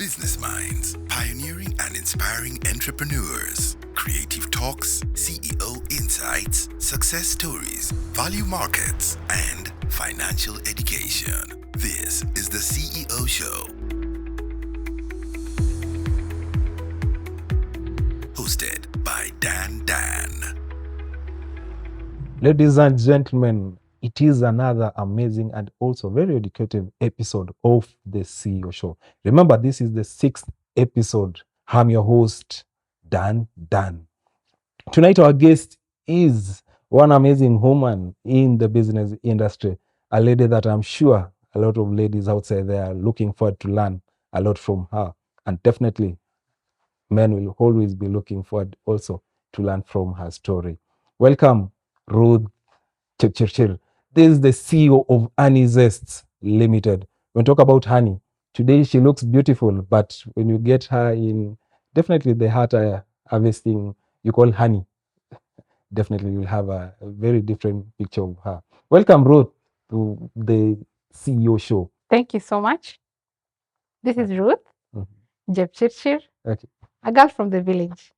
business minds, pioneering and inspiring entrepreneurs, creative talks, CEO insights, success stories, value markets, and financial education. This is the CEO Show. Hosted by Dan. Ladies and gentlemen, it is another amazing and also very educative episode of the CEO Show. Remember, this is the 6th episode. I'm your host, Dan. Tonight, our guest is one amazing woman in the business industry, a lady that I'm sure a lot of ladies outside there are looking forward to learn a lot from her. And definitely, men will always be looking forward also to learn from her story. Welcome, Ruth Jepchirchir. This is the CEO of Honey Zests Limited. When we talk about honey, today she looks beautiful, but when you get her in, definitely the heart harvesting you call honey, definitely you'll have a very different picture of her. Welcome, Ruth, to the CEO Show. Thank you so much. This is Ruth Jepchirchir, Okay. a girl from the village,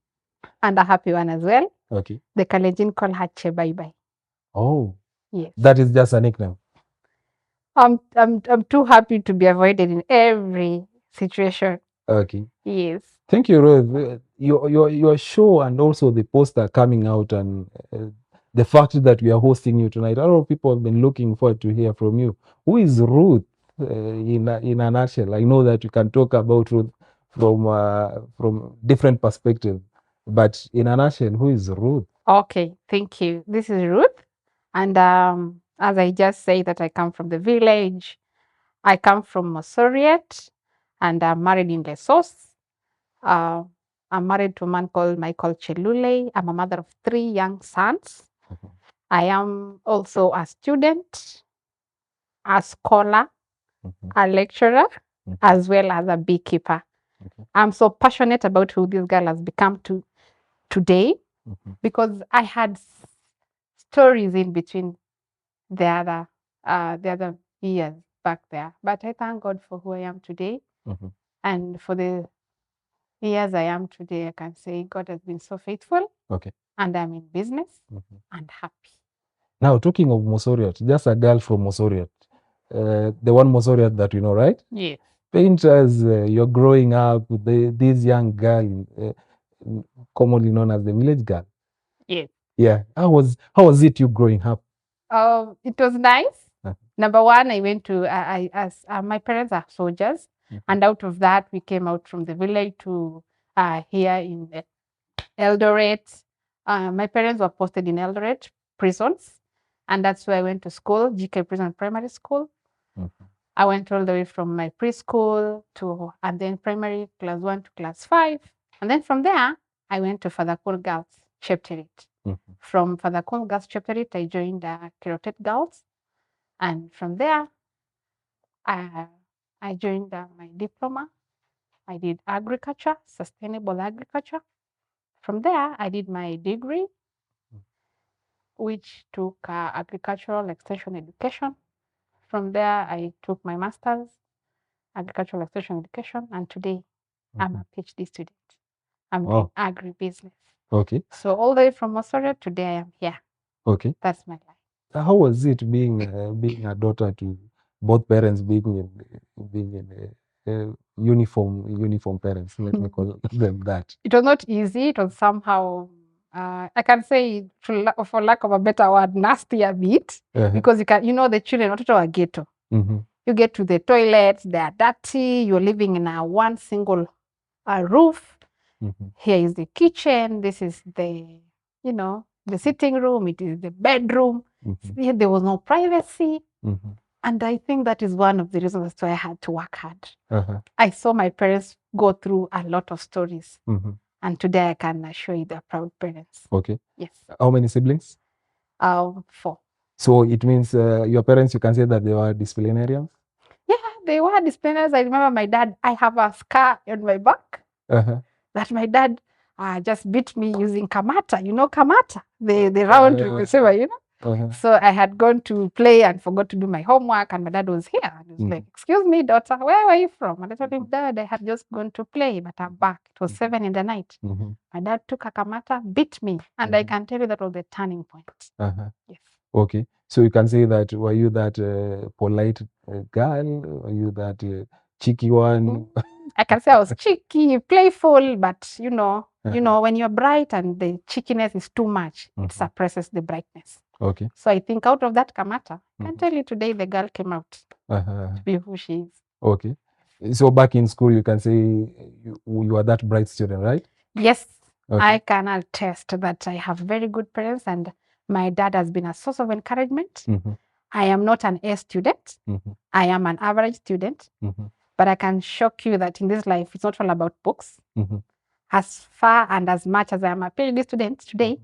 and a happy one as well. Okay. The Kalenjin call her Che Bye Bye. Oh, yes. That is just a nickname. I'm too happy to be avoided in every situation. Okay. Yes. Thank you, Ruth. Your show and also the poster coming out and the fact that we are hosting you tonight. A lot of people have been looking forward to hear from you. Who is Ruth in a nutshell? I know that you can talk about Ruth from different perspectives, but in a nutshell, who is Ruth? Okay, thank you. This is Ruth, and as I just say that I come from the village. I come from Mosoriet, and I'm married in Lesos. I'm married to a man called Michael Chelule. I'm a mother of 3 young sons. I am also a student, a scholar, a lecturer, as well as a beekeeper. I'm so passionate about who this girl has become today because I had stories in between the other years back there. But I thank God for who I am today. And for the years I am today, I can say God has been so faithful. Okay. And I'm in business and happy. Now, talking of Mosoriet, just a girl from Mosoriet, the one Mosoriet that you know, right? Yes. Paint us you're growing up, this young girl, commonly known as the village girl. Yes. Yeah. How was it you growing up? It was nice. Number one, I went to my parents are soldiers, and out of that we came out from the village to here in Eldoret. My parents were posted in Eldoret prisons, and that's where I went to school, GK Prison Primary School. I went all the way from my preschool and then primary class 1 to class 5. And then from there, I went to Father Cool Girls Chapterit. From Father Cool Girls Chapterit, I joined Kirotet Girls. And from there, I joined my diploma. I did agriculture, sustainable agriculture. From there, I did my degree, which took agricultural extension education. From there, I took my master's, agricultural extension education, and today I'm a Ph.D. student. I'm doing agribusiness. Okay. So all the way from Australia, today I am here. Okay. That's my life. How was it being a daughter to both parents being in uniform parents? Let me call them that. It was not easy. It was somehow, I can say, for lack of a better word, nasty a bit, because the children watoto wa ghetto. You get to the toilets, they are dirty. You're living in a one single roof. Here is the kitchen. This is the sitting room. It is the bedroom. There was no privacy. And I think that is one of the reasons as to why I had to work hard. I saw my parents go through a lot of stories. And today I can assure you they're proud parents. Okay. Yes. How many siblings? 4. So it means your parents, you can say that they were disciplinarians? Yeah, they were disciplinarians. I remember my dad, I have a scar on my back that my dad just beat me using kamata. You know kamata? The round receiver, So I had gone to play and forgot to do my homework, and my dad was here. And he was like, "Excuse me, daughter, where were you from?" And I told him, "Dad, I had just gone to play, but I'm back." It was 7 in the night. My dad took a kamata, beat me, and I can tell you that was the turning point. Yes. Okay, so you can say that were you that polite girl? Were you that cheeky one? I can say I was cheeky, playful, but you know, when you're bright and the cheekiness is too much, it suppresses the brightness. Okay. So I think out of that kamata, I can tell you today the girl came out to be who she is. Okay. So back in school, you can say you are that bright student, right? Yes, Okay. I can attest that I have very good parents, and my dad has been a source of encouragement. I am not an A student. I am an average student. But I can shock you that in this life, it's not all about books. As far and as much as I am a Ph.D. student today,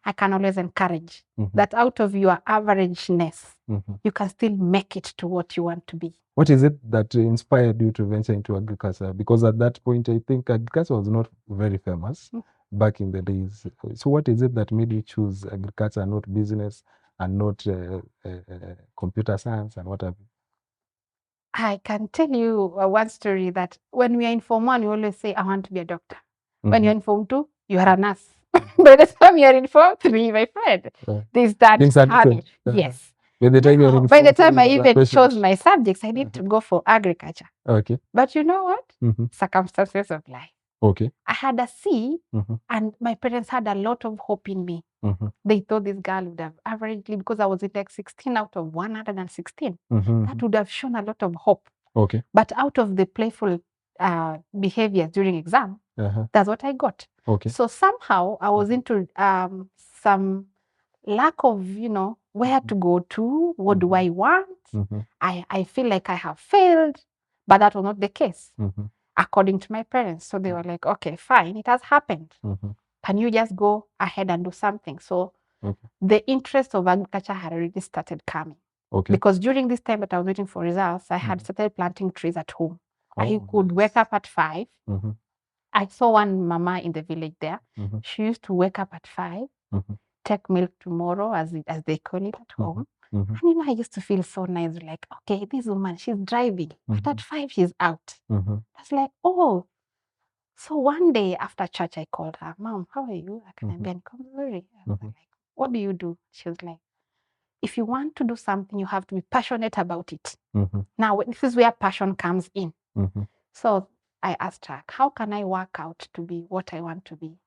I can always encourage that out of your averageness, you can still make it to what you want to be. What is it that inspired you to venture into agriculture? Because at that point, I think agriculture was not very famous back in the days. So what is it that made you choose agriculture, not business, and not computer science, and what have you? I can tell you one story that when we are in Form 1, we always say, I want to be a doctor. When you're in Form 2, you are a nurse. By the time you're in Form 3, my friend, they start having. Yes. By the time you're in By the Form time I 3, you are even patient. chose my subjects, I need to go for agriculture. Okay. But you know what? Circumstances of life. Okay. I had a C, and my parents had a lot of hope in me. They thought this girl would have averagely, because I was in like 16 out of 116, that would have shown a lot of hope. Okay. But out of the playful behaviors during exam, that's what I got. Okay. So somehow I was into some lack of, where to go to, what do I want? I feel like I have failed, but that was not the case, according to my parents. So they were like, okay, fine, it has happened. Can you just go ahead and do something? So the interest of agriculture had already started coming. Okay. Because during this time that I was waiting for results, I had started planting trees at home. I could wake up at 5. I saw one mama in the village there. She used to wake up at 5, take milk tomorrow, as they call it at home. And I used to feel so nice, like, okay, this woman, she's driving, but at 5 she's out. I was like, oh. So one day after church, I called her, Mom, how are you? I was like, what do you do? She was like, if you want to do something, you have to be passionate about it. Now, this is where passion comes in. So I asked her, how can I work out to be what I want to be?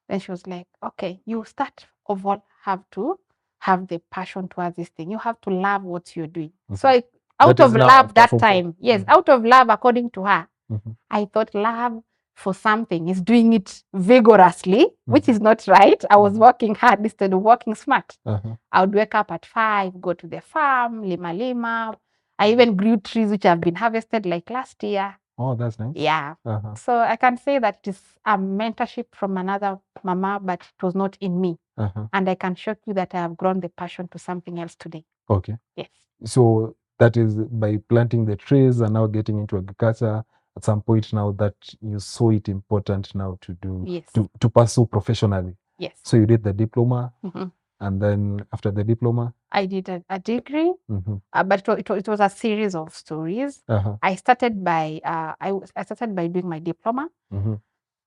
Then she was like, okay, you start of all have to have the passion towards this thing. You have to love what you're doing. So out of love that time, yes, out of love, according to her, I thought love for something is doing it vigorously, which is not right. I was working hard instead of working smart. I would wake up at 5, go to the farm, lima. I even grew trees which have been harvested like last year. Oh, that's nice. Yeah. So I can say that it is a mentorship from another mama, but it was not in me. And I can shock you that I have grown the passion to something else today. Okay. Yes. So that is by planting the trees and now getting into agriculture at some point now that you saw it important now to do, Yes. to pursue professionally. Yes. So you did the diploma, and then after the diploma? I did a degree, but it was a series of stories. I started by I started by doing my diploma.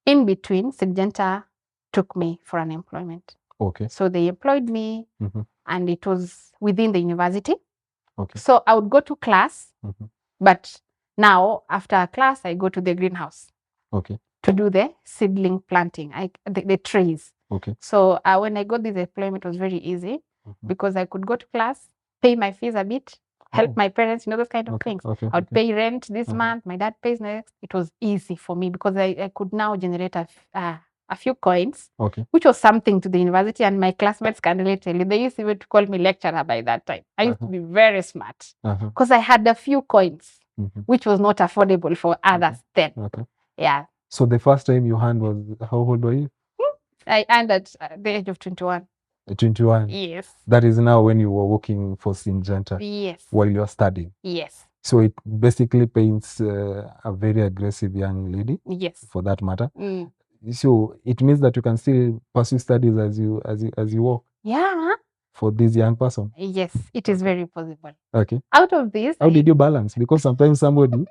In between, Syngenta took me for an employment. Okay. So they employed me, and it was within the university. Okay. So I would go to class, but now after class, I go to the greenhouse. Okay. To do the seedling planting, the trees. Okay. So when I got this employment, it was very easy because I could go to class, pay my fees a bit, help my parents, those kind of things. I would pay rent this month, my dad pays next. It was easy for me because I could now generate a few coins, which was something to the university, and my classmates can relate to you. They used even to call me lecturer by that time. I used to be very smart because I had a few coins, which was not affordable for others then. Yeah. So the first time you earned was, how old were you? I earned at the age of 21. 21? Yes. That is now when you were working for Syngenta? Yes. While you are studying? Yes. So it basically paints a very aggressive young lady? Yes. For that matter? So it means that you can still pursue studies as you work? Yeah. for this young person? Yes, it is very possible. Okay. Out of this, How did you balance? Because sometimes somebody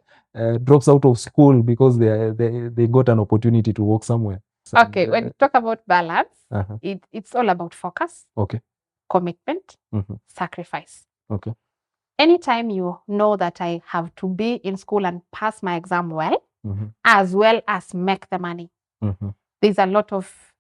drops out of school because they got an opportunity to work somewhere. Okay, when you talk about balance, Uh-huh. it's all about focus, Okay. commitment, Mm-hmm. sacrifice. Okay. Anytime you know that I have to be in school and pass my exam well, Mm-hmm. as well as make the money, Mm-hmm. there's a lot of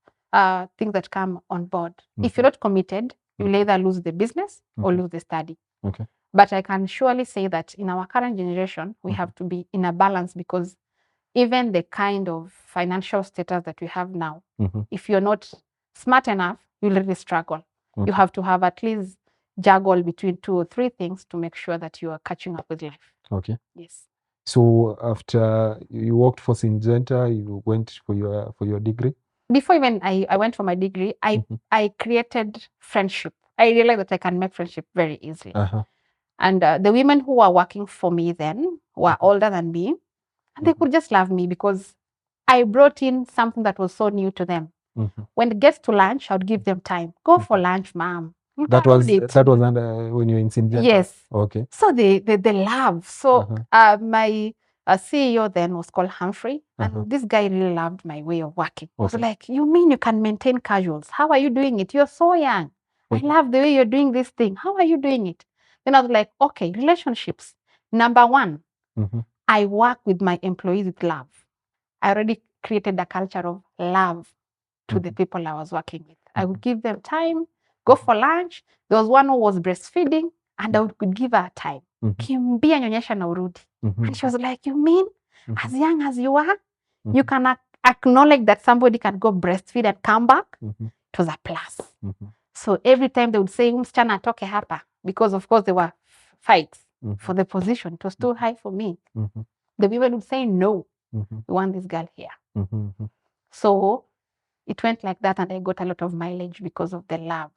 things that come on board. If you're not committed, you'll either lose the business or lose the study. Okay. But I can surely say that in our current generation, we have to be in a balance, because even the kind of financial status that we have now, if you're not smart enough, you'll really struggle. You have to have at least juggle between 2 or 3 things to make sure that you are catching up with life. Okay. Yes. So after you worked for Syngenta, you went for your degree? Before even I went for my degree, I created friendship. I realized that I can make friendship very easily. Uh-huh. And the women who were working for me then were older than me, and they could just love me because I brought in something that was so new to them. When it gets to lunch, I would give them time. Go for lunch, ma'am. That was under when you were in Syngenta? Yes. Okay. So they love. So my CEO then was called Humphrey, and this guy really loved my way of working. I was like, you mean you can maintain casuals? How are you doing it? You're so young. I love the way you're doing this thing. How are you doing it? Then I was like, okay, relationships. Number one, I work with my employees with love. I already created a culture of love to the people I was working with. I would give them time, go for lunch. There was one who was breastfeeding, and I would give her time. Kimbia nyonyesha na urudi. And she was like, you mean as young as you are, you can acknowledge that somebody can go breastfeed and come back? It was a plus. So every time they would say, msichana atoke hapa, because of course there were fights for the position. It was too high for me. The women would say, no, we want this girl here. So it went like that, and I got a lot of mileage because of the love.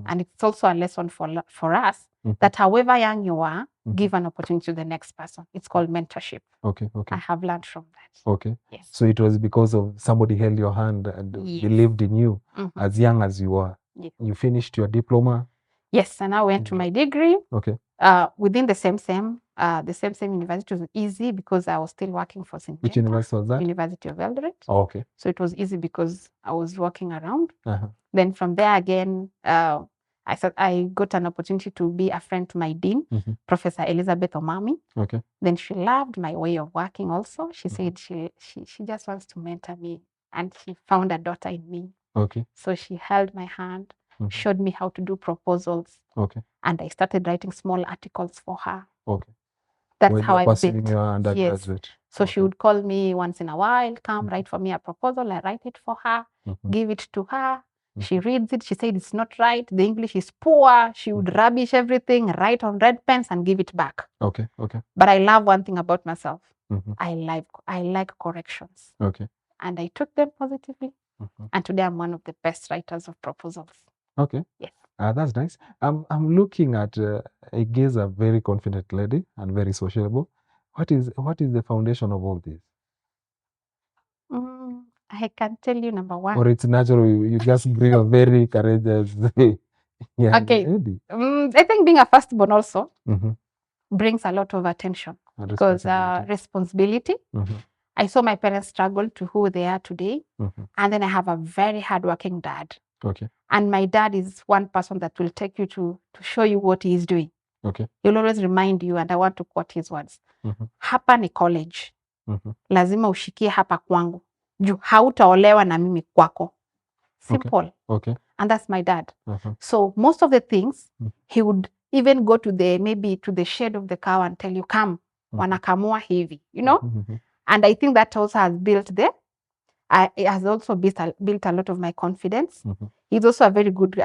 And it's also a lesson for us that however young you are, give an opportunity to the next person. It's called mentorship. Okay. I have learned from that. Okay. Yes. So it was because of somebody held your hand and believed in you as young as you were. Yes. You finished your diploma? Yes, and I went to my degree. Okay. Within the same university. Was easy because I was still working for Syngenta. Which university was that? University of Eldoret. Oh, okay. So it was easy because I was working around. Then from there again, I got an opportunity to be a friend to my dean, Professor Elizabeth Omami. Okay. Then she loved my way of working also. She said she just wants to mentor me, and she found a daughter in me. Okay. So she held my hand, showed me how to do proposals. Okay. And I started writing small articles for her. Okay. That's how I built. Your undergraduate. Yes. So she would call me once in a while, come write for me a proposal. I write it for her, give it to her. She reads it. She said it's not right. The English is poor. She would rubbish everything, write on red pens, and give it back. Okay. Okay. But I love one thing about myself. I like corrections. Okay. And I took them positively. And today I'm one of the best writers of proposals. Okay. Yes. That's nice. I'm looking at I guess a very confident lady and very sociable. What is the foundation of all this? I can tell you number one. Or it's natural, you just bring a very courageous okay. lady. I think being a firstborn also brings a lot of attention because responsibility. I saw my parents struggle to who they are today. And then I have a very hardworking dad. Okay. And my dad is one person that will take you to show you what he is doing. Okay. He'll always remind you, and I want to quote his words. Hapa ni college. Lazima ushikie hapa kwangu. Juu hautaolewa na mimi kwako. Simple. Okay. And that's my dad. So most of the things, he would even go to maybe to the shade of the cow and tell you, come, wanakamua hivi, you know? And I think that also has built it has also built a lot of my confidence. He's also a very good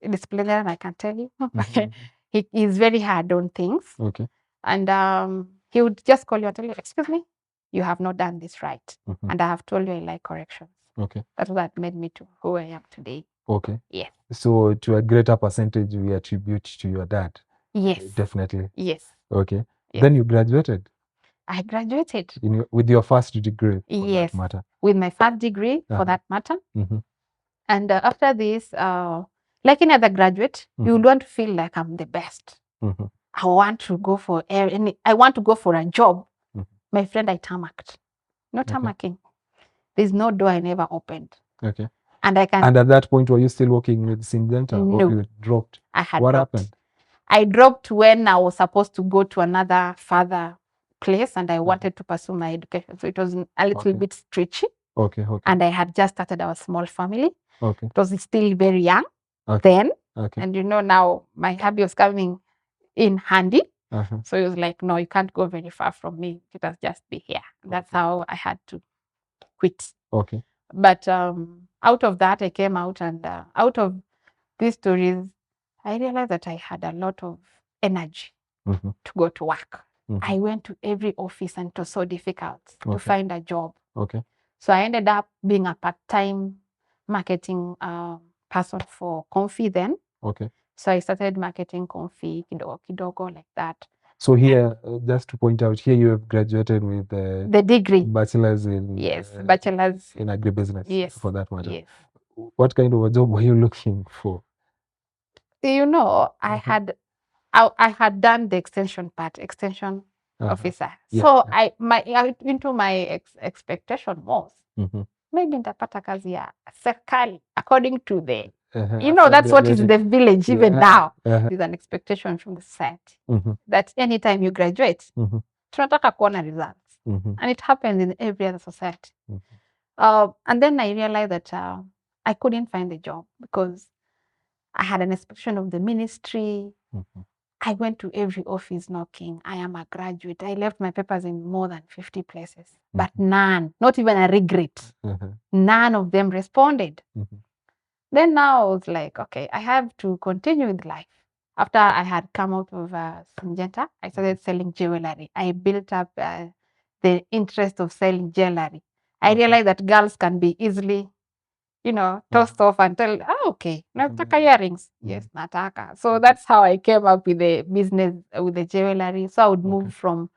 disciplinarian, I can tell you. He is very hard on things. Okay. And he would just call you and tell you, excuse me, you have not done this right. And I have told you I like corrections. Okay. That's what made me to who I am today. Okay. Yes. So to a greater percentage, we attribute to your dad. Yes. Definitely. Yes. Okay. Yes. Then you graduated. I graduated. With your first degree, for yes. that matter. With my first degree, for that matter. And after this, Like any other graduate, you Mhm. would want to feel like I'm the best. Mhm. I want to go for I want to go for a job. Mhm. My friend, I tarmacked. No Okay. tarmacking. There's no door I never opened. Okay. And I can And at that point, were you still working with Syngenta or No. you dropped? I had What dropped. happened? I dropped when I was supposed to go to another further place and I wanted to pursue my education. So it was a little Okay. bit stretchy. Okay. Okay. And I had just started our small family. Okay. It was still very young Okay. then. Okay. And now my hubby was coming in handy. Uh-huh. So he was like, no, you can't go very far from me. Let us just be here. That's how I had to quit. Okay. But out of that, I came out and out of these stories, I realized that I had a lot of energy Mhm. to go to work. Mhm. I went to every office and it was so difficult to Okay. find a job. Okay. So I ended up being a part-time marketing person for Comfy then. Okay. So I started marketing Comfy kidogo kidogo like that. So here, just to point out, here you have graduated with The degree, bachelor's in yes, bachelor's, in agribusiness. yes, For that matter. yes. What kind of a job were you looking for? I had done the extension part, extension officer. Yeah. So my expectation was Mhm. maybe nitapata kazi ya serikali according to the After that's what is in the village even Yeah. now. Uh-huh. There's an expectation from the society Mhm. that anytime you graduate, Mhm. tunataka kuona results. Mhm. And it happens in every other society. Mhm. And then I realized that I couldn't find a job because I had an expectation of the ministry. Mhm. I went to every office knocking. I am a graduate. I left my papers in more than 50 places, but none, not even a regret, Uh-huh. none of them responded. Mhm. Then now I was like, okay, I have to continue with life. After I had come out of Syngenta, I started selling jewelry. I built up the interest of selling jewelry. I realized that girls can be easily, tossed off and tell, okay, nataka earrings. Yes, nataka. So that's how I came up with the business with the jewelry. So I would move from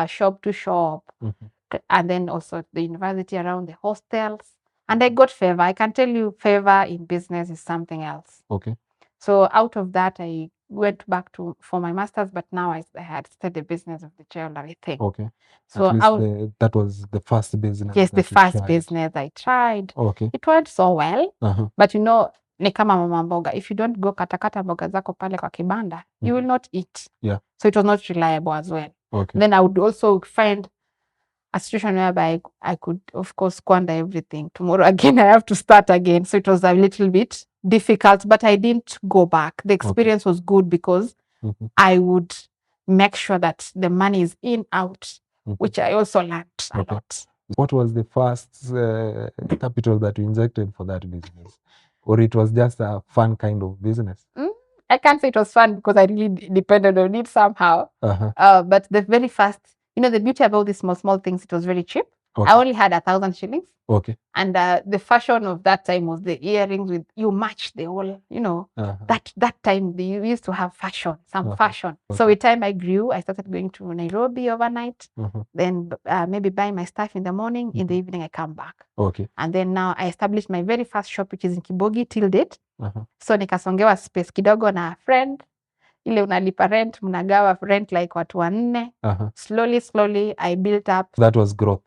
shop to shop, Mhm. and then also the university around the hostels. And I got favor. I can tell you, favor in business is something else. Okay. So out of that, I went back for my master's, but now I had started the business of the jewelry thing. Okay. So At least that was the first business. Yes, that the you first tried. business I tried. Okay. It went so well. Uh-huh. But ni kama mama mboga. If you don't go katakata mboga zako pale kwa kibanda, you will not eat. Yeah. So it was not reliable as well. Okay. Then I would also find a situation whereby I could, of course, squander everything. Tomorrow again, I have to start again. So it was a little bit difficult, but I didn't go back. The experience was good because I would make sure that the money is in, out, which I also learned a lot. What was the first capital that you injected for that business? Or it was just a fun kind of business? I can't say it was fun because I really depended on it somehow. Uh-huh. But the very first, the beauty about these small things, it was very cheap. Okay. I only had 1,000 shillings. Okay. And the fashion of that time was the earrings with, you match the whole, that time they used to have fashion, fashion. Okay. So with time I grew, I started going to Nairobi overnight, then maybe buy my stuff in the morning, in the evening I come back. Okay. And then now I established my very first shop, which is in Kibogi till date. So nikasongewa space kidogo na friend, ile unalipa rent, mnagawa rent like watu wanne. Slowly I built up. That was growth.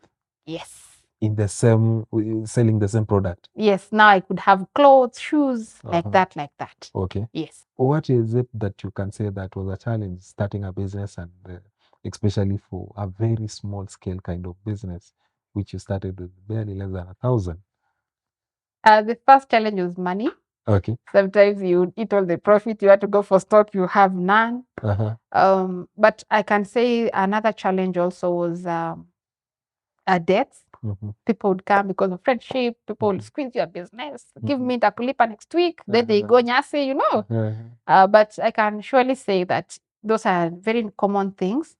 Yes. In the same, selling the same product. Yes, now I could have clothes, shoes, like that. Okay. Yes. What is it that you can say that was a challenge starting a business, and especially for a very small scale kind of business, which you started with barely less than 1,000? The first challenge was money. Okay. Sometimes you eat all the profit, you have to go for stock, you have none. But I can say another challenge also was debts. People would come because of friendship. People will squeeze your business. Give me nitakulipa next week. Then they go nyasi, But I can surely say that those are very common things.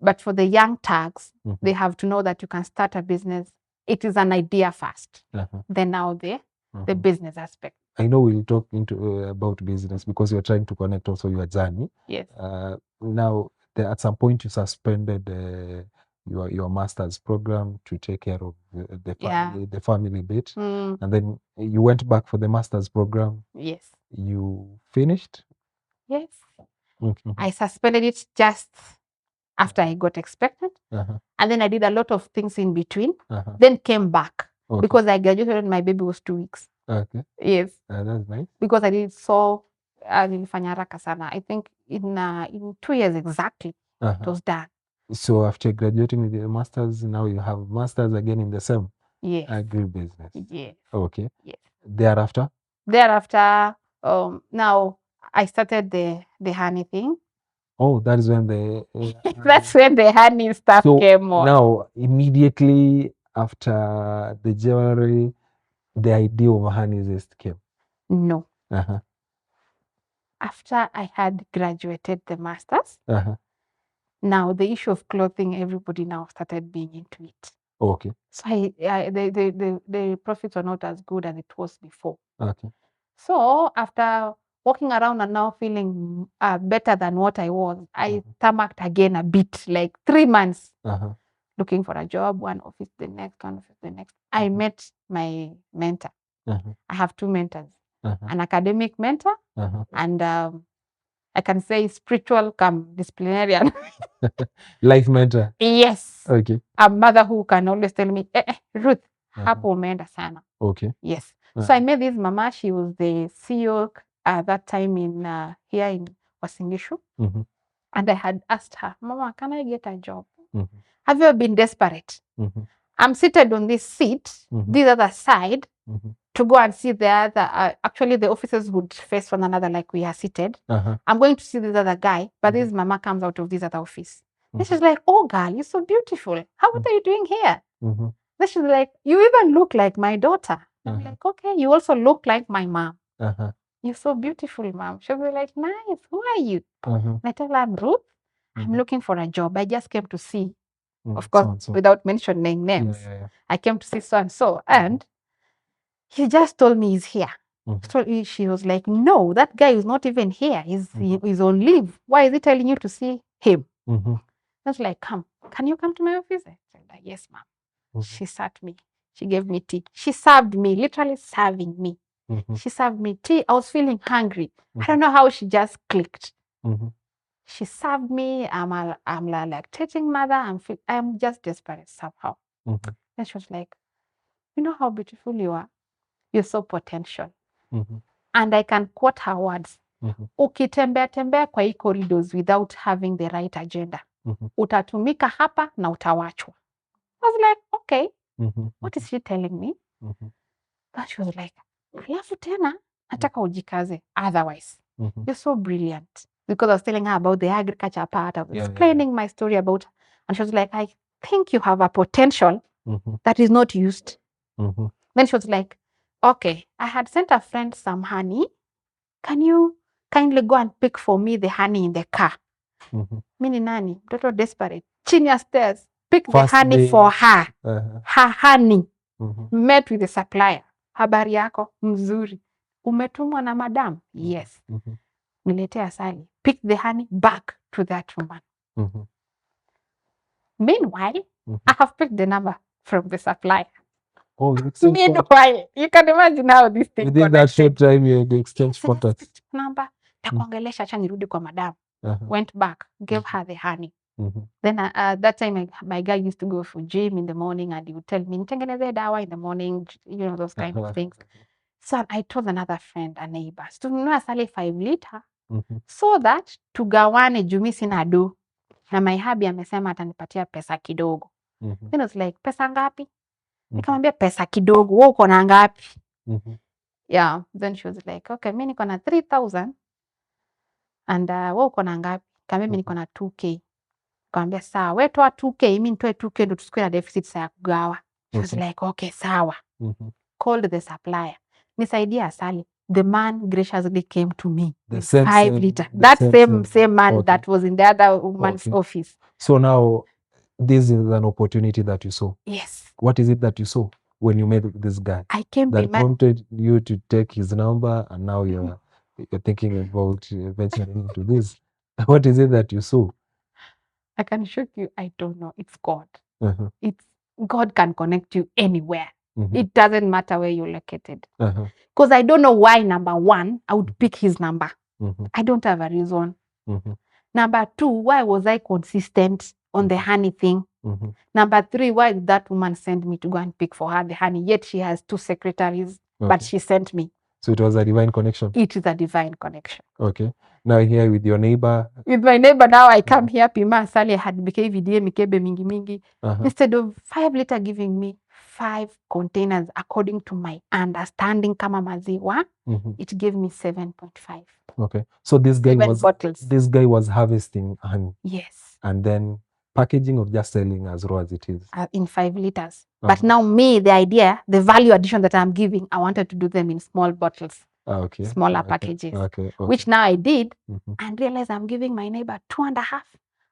But for the young tags, they have to know that you can start a business. It is an idea first. Then now the business aspect. I know we'll talk about business because you're trying to connect also your journey. Yes. Now, at some point you suspended your master's program to take care of the Yeah. family, the family bit, Mm, and then you went back for the master's program. yes. You finished. Yes. Mhm. I suspended it just after I got expected. Uh-huh. And then I did a lot of things in between. Uh-huh. Then came back Okay. because I graduated when my baby was 2 weeks. Okay. Yes. That's nice. Because I did so nilifanya haraka sana. I think in 2 years exactly it Uh-huh. was done. So after graduating with your masters, now you have masters again in the same Yes. agribusiness. Yes. Okay. Yes. Thereafter. Thereafter, now I started the honey thing. Oh, that is when the That's when the honey stuff so came on. now immediately after the January, the idea of honey zest came. No. Uh-huh. After I had graduated the masters, Uh-huh. now the issue of clothing, everybody now started being into it. Okay. So the profits were not as good as it was before. Okay. So after walking around and now feeling better than what I was, I stomached again a bit, like 3 months, Uh-huh. looking for a job, one office, the next, one office, the next. I met my mentor. Uh-huh. I have 2 mentors, Uh-huh. an academic mentor Uh-huh. and I can say spiritual come disciplinarian. Life mentor. Yes. Okay. A mother who can always tell me, Ruth, hapo umeenda sana. Okay. Yes. So I met this mama. She was the CEO at that time in here in Wasingishu. Mm-hmm. And I had asked her, Mama, can I get a job? Mm-hmm. Have you ever been desperate? Mm-hmm. I'm seated on this seat, this other side, to go and see the other. Actually, the officers would face one another like we are seated. Uh-huh. I'm going to see this other guy, but this mama comes out of this other office. Then she's like, oh, girl, you're so beautiful. What are you doing here? Then she's like, you even look like my daughter. I'm like, okay, you also look like my mom. Uh-huh. You're so beautiful, mom. She'll be like, nice. Who are you? Uh-huh. I tell her, I'm Ruth. I'm looking for a job. I just came to see, of So course, and so. without mentioning names. Yeah. I came to see so and so. And he just told me he's here. So she was like, no, that guy is not even here. He's on leave. Why is he telling you to see him? I was like, come, can you come to my office? I said, like, yes, ma'am. She sat me. She gave me tea. She served me, literally serving me. She served me tea. I was feeling hungry. I don't know how she just clicked. She served me. I'm a lactating mother. I'm just desperate somehow. Then she was like, you know how beautiful you are? You're so potential. And I can quote her words. Ukitembea tembea kwa hii corridors without having the right agenda. Utatumika hapa na utawachwa. I was like, okay, what is she telling me? But she was like, alafu tena, nataka ujikaze. Otherwise, you're so brilliant. Because I was telling her about the agriculture part. I was explaining my story about, and she was like, I think you have a potential that is not used. Then she was like, okay, I had sent a friend some honey. Can you kindly go and pick for me the honey in the car? Mini nani, mtoto desperate. Chini ya stairs, pick First the honey day. for her. Her honey. Met with the supplier. Habari yako, mzuri. Umetumwa na madam? Yes. Niletea asali. Pick the honey back to that woman. Meanwhile, I have picked the number from the supplier. Oh, Meanwhile, you can imagine how this thing within that short time you exchange contacts. Number, takuongelesha acha nirudi kwa madam. Went back, gave her the honey. Then that time my guy used to go for gym in the morning and he would tell me, nitengeneze dawa in the morning, you know, those kind of things. So I told another friend, a neighbor, tununue asali 5 liter so that tugawane juu mi sina do. Na my hubby amesema atanipatia pesa kidogo. Then I was like, pesa ngapi? Nikamwambia pesa kidogo, wewe uko na ngapi? Yeah, then she was like, okay, mimi niko na 3,000 and wewe uko na ngapi? Kama mimi niko na 2K. Nikamwambia sawa, wewe toa 2K, mimi nitoe 2K ndo tusikue na deficit saa ya kugawa. She was like, okay, sawa. Called the supplier. Nisaidie asali. The man graciously came to me. The same 5 liter. That same man that was in the other woman's office. So now this is an opportunity that you saw. Yes. What is it that you saw when you met this guy? I came that prompted you to take his number and now you're thinking about venturing into this. What is it that you saw? I can shock you. I don't know. It's God. Uh-huh. It's God can connect you anywhere. Mhm. It doesn't matter where you're located. Uh-huh. Because I don't know why, number one, I would pick his number. Mhm. I don't have a reason. Mhm. Number two, why was I consistent on the honey thing? Mhm. Number three, why did that woman send me to go and pick for her the honey? Yet she has 2 secretaries, but Okay. she sent me. So it was a divine connection. It is a divine connection. Okay. Now here with your neighbor. With my neighbor now, I come here, Pima Sali had BKVDA, mikebe mingi mingi. Uh-huh. Instead of 5 liter giving me 5 containers according to my understanding kama maziwa, Mhm. it gave me 7.5. Okay. So this guy 7 was bottles. harvesting honey Yes, and then packaging or just selling as raw as it is. in 5 liters. Uh-huh. But now me, the idea, the value addition that I'm giving, I wanted to do them in small bottles, Okay. smaller Okay. packages, Okay. which now I did Mhm. and realized I'm giving my neighbor 2.5.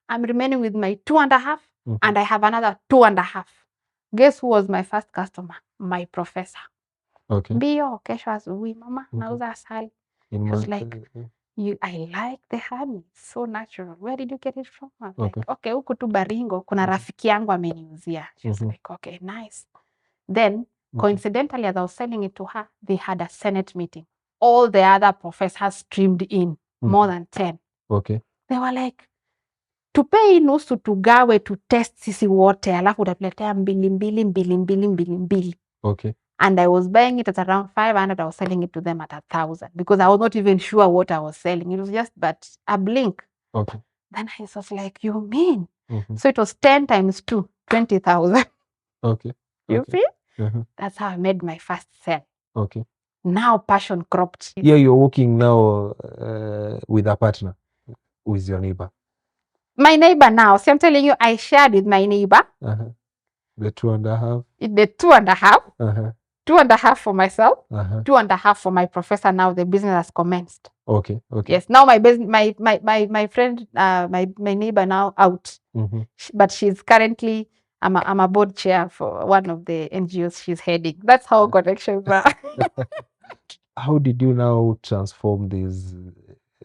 I'm remaining with my 2.5 Mhm. and I have another 2.5. Guess who was my first customer? My professor. Okay. Mbio, kesho asubuhi, mama, Mhm. nauza asali. In She was month, like, I like the honey. It's so natural. Where did you get it from? I was Okay. like, okay, huku tu Baringo, kuna rafiki yangu ameniuzia. She was Mhm. like, okay, nice. Then, coincidentally, as I was selling it to her, they had a Senate meeting. All the other professors streamed in, more than 10. Okay. They were like, tupei nusu tugawe tu test sisi wote, alafu utatuletea mbili. Okay. And I was buying it at around 500. I was selling it to them at 1,000 because I was not even sure what I was selling. It was just but a blink. Okay. Then I was like, you mean? Mhm. So it was 10 times 2, 20,000. Okay. You Okay. see? Uh-huh. That's how I made my first sale. Okay. Now passion cropped. Here you're working now with a partner, who is your neighbor. My neighbor now. See, I'm telling you, I shared with my neighbor Uh-huh. The 2.5. the 2.5. Uh-huh. 2.5 for myself, Uh-huh. 2.5 for my professor. Now the business has commenced. Okay. Okay. Yes. Now my friend, my neighbor now out, Mm-hmm. but she's currently I'm a board chair for one of the NGOs she's heading. That's how connections are. How did you now transform this?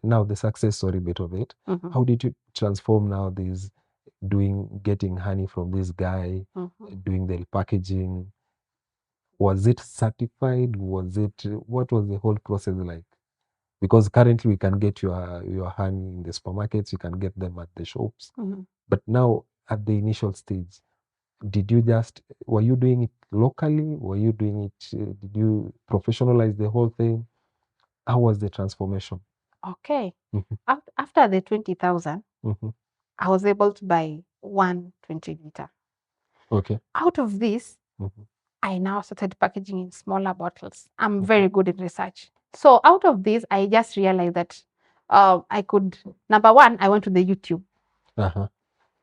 Now the success story bit of it. Mhm, How did you transform now this getting honey from this guy, mhm. doing the packaging? Was it certified? What was the whole process like? Because currently we can get your honey in the supermarkets, you can get them at the shops. Mhm. But now at the initial stage, were you doing it locally? Were you doing it, did you professionalize the whole thing? How was the transformation? Okay. Mhm. After the 20,000, Mhm. I was able to buy 120 liter. Okay. Out of this, Mhm. I now started packaging in smaller bottles. I'm very good in research. So out of this, I just realized that I could, number one, I went to the YouTube, Uh-huh.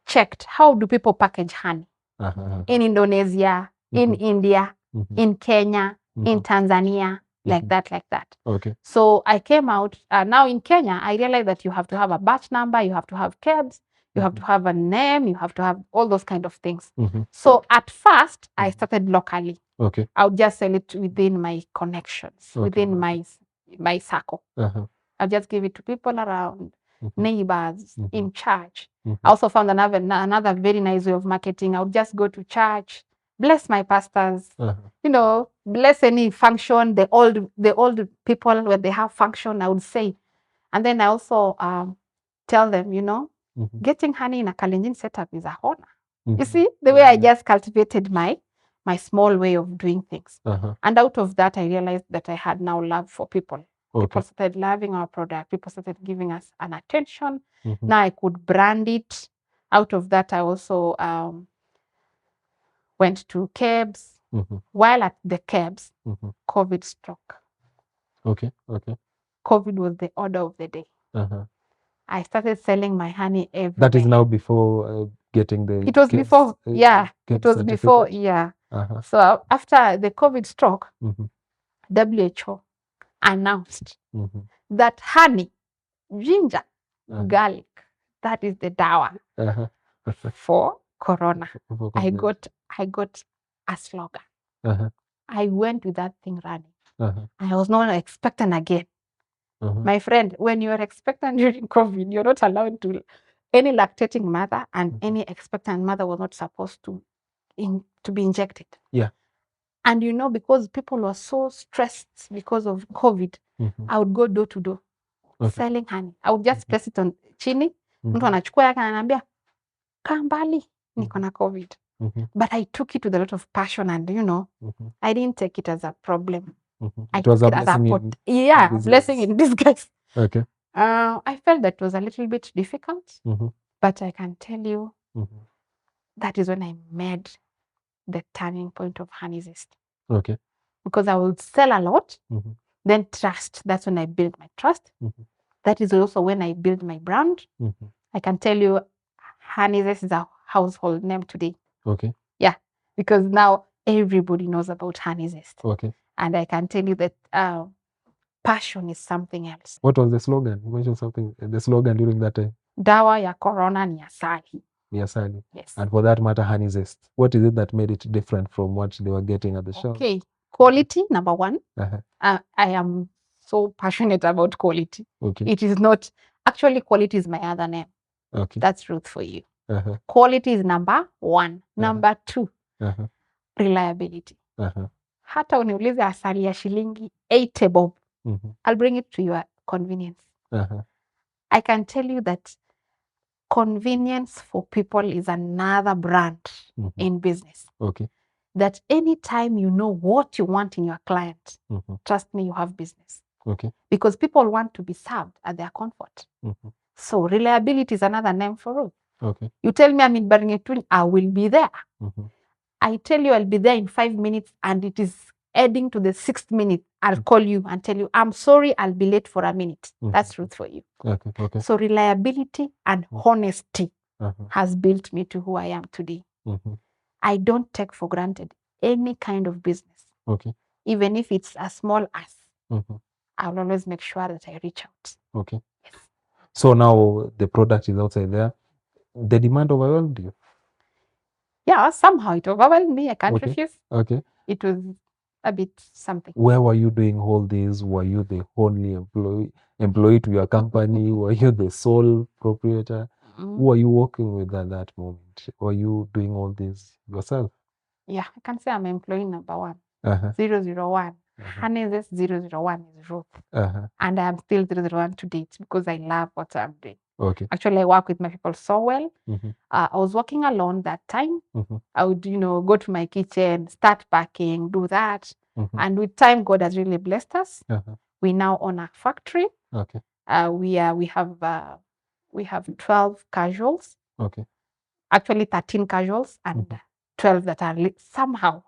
checked how do people package honey Uh-huh. in Indonesia, in India, Mhm. in Kenya, in Mhm. Tanzania, like Mhm. that. Okay. So I came out, now in Kenya, I realized that you have to have a batch number, you have to have KEBS, you have to have a name, you have to have all those kind of things. Mhm. So at first, I started locally. Okay. I would just sell it within my connections, Okay. within my circle. Uh-huh. I'll just give it to people around, Mhm. neighbors, Mhm. in church. Mhm. I also found another very nice way of marketing. I would just go to church, bless my pastors, Uh-huh. bless any function, the old people when they have function, I would say. And then I also tell them, Mhm. getting honey in a Kalenjin setup is a honor. Mhm. You see, the way I just cultivated my small way of doing things. Uh-huh. And out of that, I realized that I had now love for people. Okay. People started loving our product. People started giving us an attention. Mhm. Now I could brand it. Out of that, I also went to KEBS. Mhm. While at the KEBS, Mhm. COVID struck. Okay. Okay. COVID was the order of the day. Uh-huh. I started selling my honey everywhere. That is now before getting the It was before, yeah. It was certificate? before, yeah. Uh-huh. So after the COVID struck, Mhm. WHO announced Mhm. that honey, ginger, Uh-huh. garlic, that is the dawa Uh-huh. for corona. For I COVID. got a slogan. Uh-huh. I went with that thing running. Uh-huh. I was not expectant again. Uh-huh. My friend, when you're expectant during COVID, you're not allowed to any lactating mother and any expectant mother was not supposed to be injected. Yeah. And you know, because people were so stressed because of COVID, I would go door to door selling honey. I would just place it on chini. Mtu anachukua yake ananiambia, kaa mbali, niko na COVID. But I took it with a lot of passion and, you know, I didn't take it as a problem. I It was took a it as a blessing blessing in disguise. Okay. I felt that was a little bit difficult, but I can tell you that is when I made the turning point of Honey Zest. Okay. Because I would sell a lot, then trust. That's when I built my trust. That is also when I built my brand. I can tell you, Honey Zest is a household name today. Okay. Yeah, because now everybody knows about Honey Zest. Okay. And I can tell you that passion is something else. What was the slogan? You mentioned something. The slogan during that time. Dawa ya corona ni asali. Ni asali. Yes. And for that matter, Honey Zest. What is it that made it different from what they were getting at the shop? Okay, quality number one. I am so passionate about quality. Okay. It is not actually quality is my other name. Okay. That's Ruth for you. Quality is number one. Number two, reliability. Hata uniulize asali ya shilingi 80 bob. I'll bring it to your convenience. I can tell you that convenience for people is another brand in business. Okay. That anytime you know what you want in your client, trust me, you have business. Okay. Because people want to be served at their comfort. So reliability is another name for it. Okay. You tell me I'm in Baringetuni, I will be there. I tell you I'll be there in 5 minutes and it is heading to the 6th minute. I'll call you and tell you, I'm sorry, I'll be late for a minute. That's Ruth for you. Okay. Okay. So reliability and honesty has built me to who I am today. I don't take for granted any kind of business. Okay. Even if it's as small as, I'll always make sure that I reach out. Okay. Yes. So now the product is outside there. The demand overwhelmed you? Yeah, somehow it overwhelmed me. I can't refuse. Okay. It was a bit something. Where were you doing all this? Were you the only employee to your company? Were you the sole proprietor? Who were you working with at that moment? Were you doing all this yourself? Yeah, I can say I'm employee number one. 001. Honey Zest 001 is Ruth. And I'm still 001 to date because I love what I'm doing. Okay. Actually, I work with my people so well. I was working alone that time. I would, go to my kitchen, start packing, do that. And with time, God has really blessed us. We now own a factory. Okay. We have 12 casuals. Okay. Actually 13 casuals and 12 that are somehow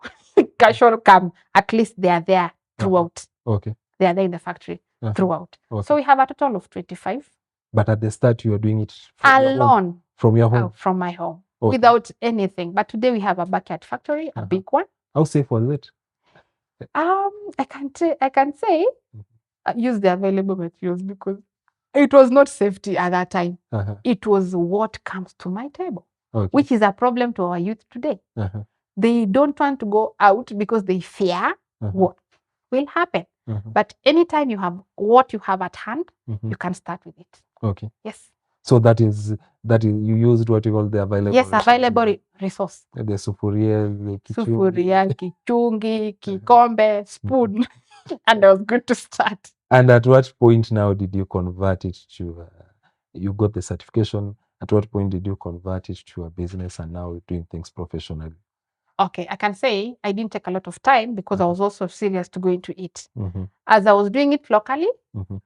casual come. At least they are there throughout. Okay. They are there in the factory throughout. Okay. So we have a total of 25. But at the start, you were doing it alone from your home? From my home, without anything. But today we have a backyard factory, a big one. How safe was it? I can say use the available materials because it was not safety at that time. It was what comes to my table, which is a problem to our youth today. They don't want to go out because they fear what will happen. But anytime you have what you have at hand, you can start with it. Okay. Yes. So that is you used what you call the available. Yes, available resource. The sufuria, kichungi, kikombe, spoon, and it was good to start. And at what point now did you convert it to? You got the certification. At what point did you convert it to a business and now you're doing things professionally? Okay, I can say I didn't take a lot of time because I was also serious to go into it. As I was doing it locally,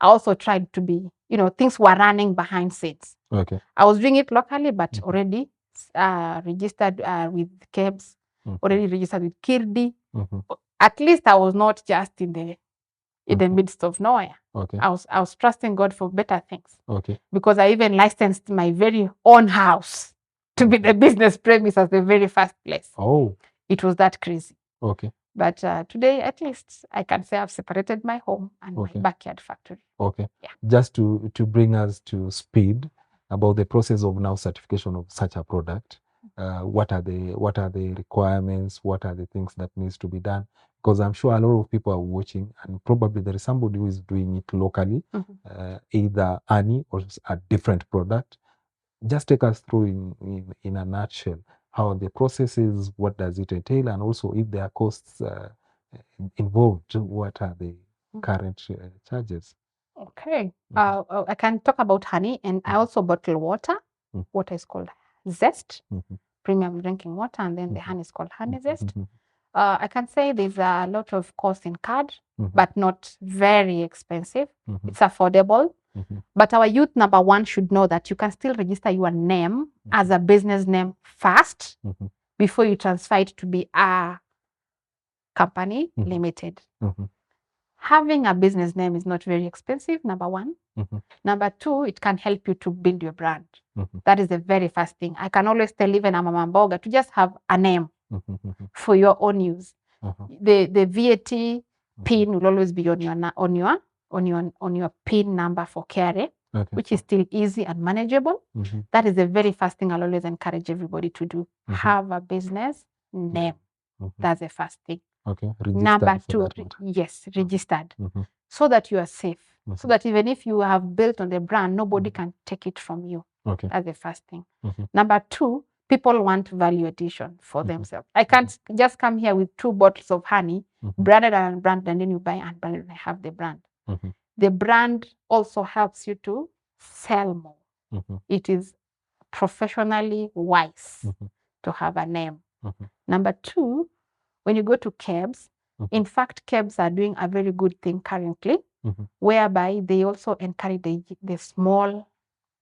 I also tried to be, things were running behind scenes. Okay. I was doing it locally, but already registered with KEBS, already registered with Ph.D. At least I was not just in the midst of nowhere. Okay. I was trusting God for better things. Okay. Because I even licensed my very own house to be the business premise as the very first place. Oh. It was that crazy. Okay. But today, at least, I can say I've separated my home and my backyard factory. Okay. Yeah. Just to bring us to speed about the process of now certification of such a product. What are the requirements? What are the things that needs to be done? Because I'm sure a lot of people are watching, and probably there is somebody who is doing it locally, either Annie or a different product. just take us through in a nutshell how the process is, what does it entail, and also if there are costs involved, what are the current charges? Okay. I can talk about honey, and I also bottle water. Water is called zest, premium drinking water, and then the honey is called honey zest. I can say there's a lot of cost in card, but not very expensive. It's affordable. But our youth, number one, should know that you can still register your name as a business name first before you transfer it to be a company limited. Having a business name is not very expensive, number one. Number two, it can help you to build your brand. That is the very first thing. I can always tell even a mama mboga to just have a name for your own use. The VAT PIN will always be on your PIN number for KRA, which is still easy and manageable. That is the very first thing I'll always encourage everybody to do. Have a business name. That's the first thing. Number two, yes, registered, so that you are safe. So that even if you have built on the brand, nobody can take it from you. That's the first thing. Number two, people want value addition for themselves. I can't just come here with 2 bottles of honey, branded and unbranded, and then you buy unbranded and I have the brand. The brand also helps you to sell more. It is professionally wise to have a name. Number two, when you go to KEBS, in fact, KEBS are doing a very good thing currently, whereby they also encourage the small,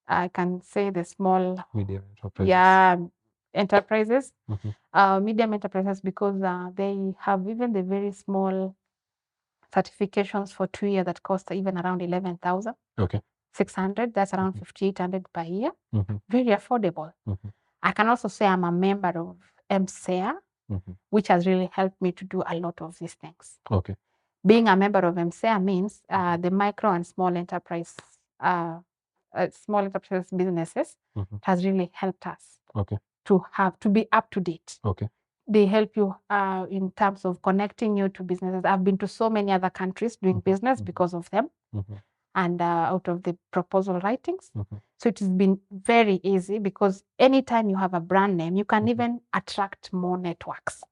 I can say the small, medium enterprises. Medium enterprises, because they have even the very small certifications for 2 years that cost even around 11,600. That's around 5,800 per year. Very affordable. I can also say I'm a member of MCEA, which has really helped me to do a lot of these things. Being a member of MCEA means the micro and small enterprise businesses has really helped us to be up to date. They help you in terms of connecting you to businesses. I've been to so many other countries doing business because of them, and out of the proposal writings. So it has been very easy, because anytime you have a brand name, you can even attract more networks.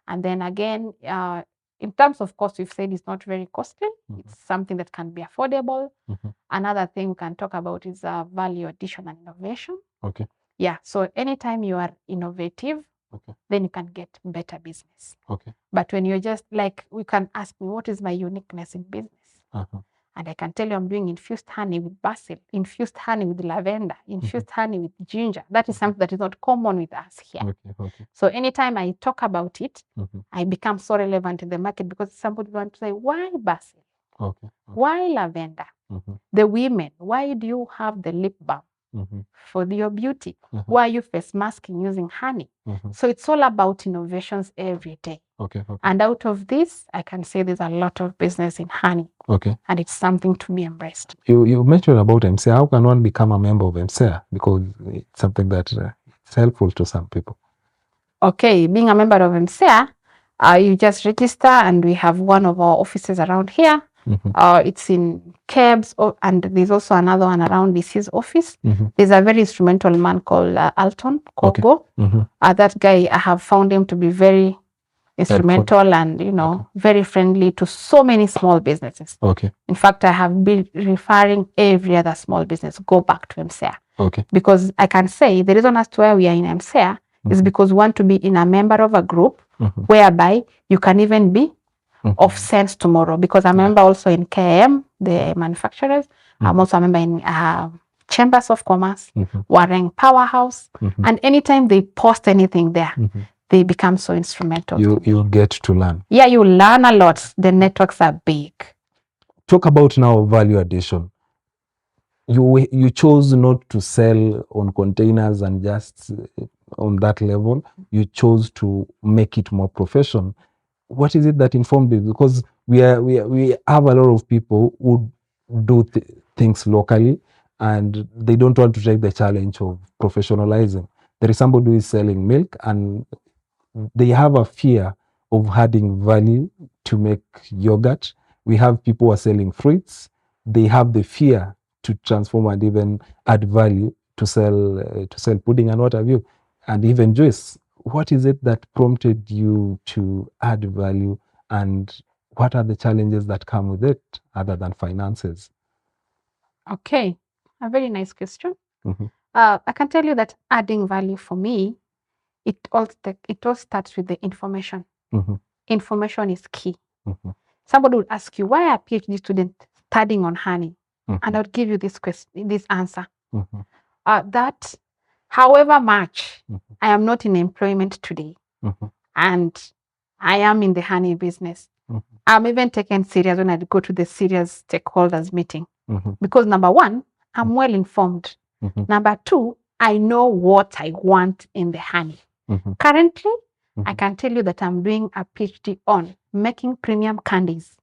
And then again, in terms of cost, we've said it's not very costly. It's something that can be affordable. Another thing we can talk about is value addition and innovation. Yeah, so anytime you are innovative, then you can get better business. But when you're just like, we can ask me, what is my uniqueness in business? And I can tell you I'm doing infused honey with basil, infused honey with lavender, infused honey with ginger. That is something that is not common with us here. So anytime I talk about it, I become so relevant in the market, because somebody wants to say, why basil? Why lavender? The women, why do you have the lip balm? For your beauty. Why are you face masking using honey? So it's all about innovations every day. And out of this, I can say there's a lot of business in honey. And it's something to be embraced. You mentioned about MCEA. How can one become a member of MCEA? Because it's something that it's helpful to some people. Okay, being a member of MCEA, you just register, and we have one of our offices around here. It's in KEBS, and there's also another one around DC's office. There's a very instrumental man called Alton Kogo. That guy, I have found him to be very instrumental and very friendly to so many small businesses. In fact, I have been referring every other small business, go back to MCEA. Because I can say the reason as to why we are in MCEA is because we want to be in a member of a group whereby you can even be of sense tomorrow, because I'm a member also in KM, the manufacturers. I'm also a member in Chambers of Commerce, Wareng Powerhouse, and anytime they post anything there, they become so instrumental. You get to learn. Yeah, you learn a lot. The networks are big. Talk about now value addition. You chose not to sell on containers and just on that level. You chose to make it more professional. What is it that informed you? Because we have a lot of people who do things locally, and they don't want to take the challenge of professionalizing. There is somebody who is selling milk, and they have a fear of adding value to make yogurt. We have people who are selling fruits. They have the fear to transform and even add value to sell pudding and what have you, and even Joyce, what is it that prompted you to add value, and what are the challenges that come with it other than finances? Okay, a very nice question. Mhm. I can tell you that adding value for me, it all starts with the information. Mhm. Information is key. Mhm. Somebody would ask you, why are PhD students studying on honey? Mhm. And I would give you this answer. Mhm. That however much Mhm. I am not in employment today, Mhm. and I am in the honey business, Mhm. I'm even taken serious when I go to the serious stakeholders meeting. Mhm. Because number one, I'm well informed. Mhm. Number two, I know what I want in the honey. Mhm. Currently, I Mhm. can tell you that I'm doing a PhD on making premium candies,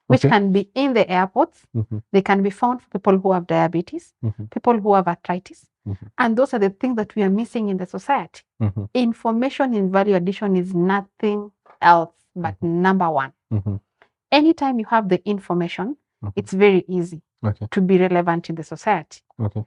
which Okay. can be in the airports. Mhm. They can be found for people who have diabetes, Mhm. people who have arthritis. Mhm. And those are the things that we are missing in the society. Mhm. Information in value addition is nothing else but number one. Mhm. Anytime you have the information, Mhm. it's very easy Okay. to be relevant in the society. Okay.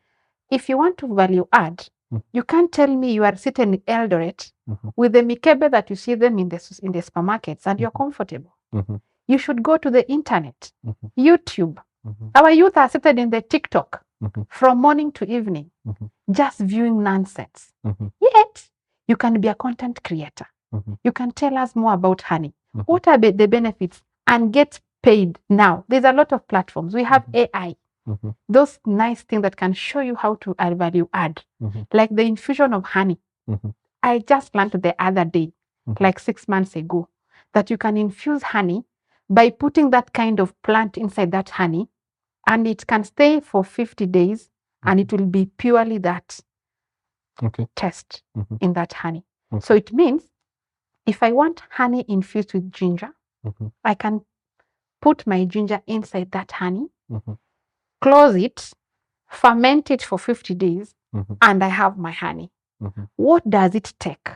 If you want to value add, Mhm. you can't tell me you are sitting in Eldoret Mhm. with the mikebe that you see them in the supermarkets and you're comfortable. Mhm. You should go to the internet, Mhm. YouTube. Mhm. Our youth are seated in the TikTok Mhm. from morning to evening, Mhm. just viewing nonsense. Mhm. Yet, you can be a content creator. Mhm. You can tell us more about honey. Mhm. What are the benefits? And get paid now. There's a lot of platforms. We have AI. Mhm. Those nice things that can show you how to add value add. Mhm. Like the infusion of honey. Mhm. I just learned the other day, Mhm. like 6 months ago, that you can infuse honey by putting that kind of plant inside that honey, and it can stay for 50 days, and it will be purely that Okay. test Mhm. in that honey. Okay. So it means if I want honey infused with ginger, Mhm. I can put my ginger inside that honey, Mhm. close it, ferment it for 50 days, Mhm. and I have my honey. Mhm. What does it take?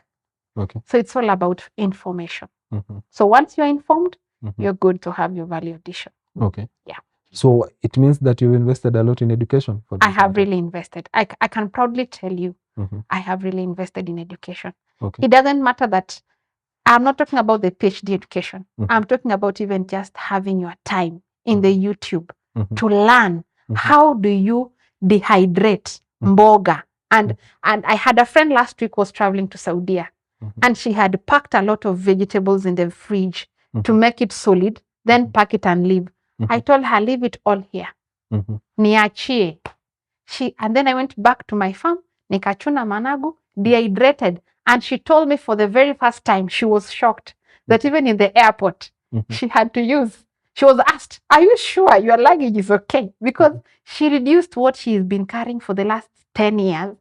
Okay. So it's all about information. Mhm. So once you're informed, Mhm. you're good to have your value addition. Okay. Yeah. So it means that you've invested a lot in education for this. I have really invested. I can proudly tell you, Mhm. I have really invested in education. Okay. It doesn't matter that I'm not talking about the PhD education. Mhm. I'm talking about even just having your time in the YouTube Mhm. to learn how do you dehydrate mboga. And I had a friend last week was traveling to Saudi, and she had packed a lot of vegetables in the fridge to make it solid, then pack it and leave. I told her, leave it all here. Niachie. And then I went back to my farm, nikachuna managu, dehydrated. And she told me for the very first time, she was shocked that even in the airport, she had to use. She was asked, are you sure your luggage is okay? Because she reduced what she's been carrying for the last 10 years.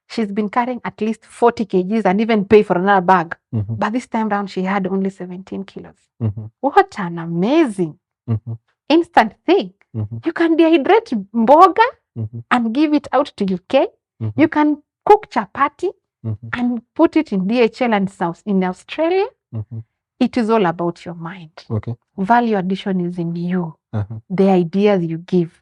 She's been carrying at least 40 kgs and even pay for another bag. But this time around, she had only 17 kilos. What an amazing instant thing. You can dehydrate mboga and give it out to UK. You can cook chapati and put it in DHL and South in Australia. It is all about your mind. Okay. Value addition is in you. Uh-huh. The ideas you give,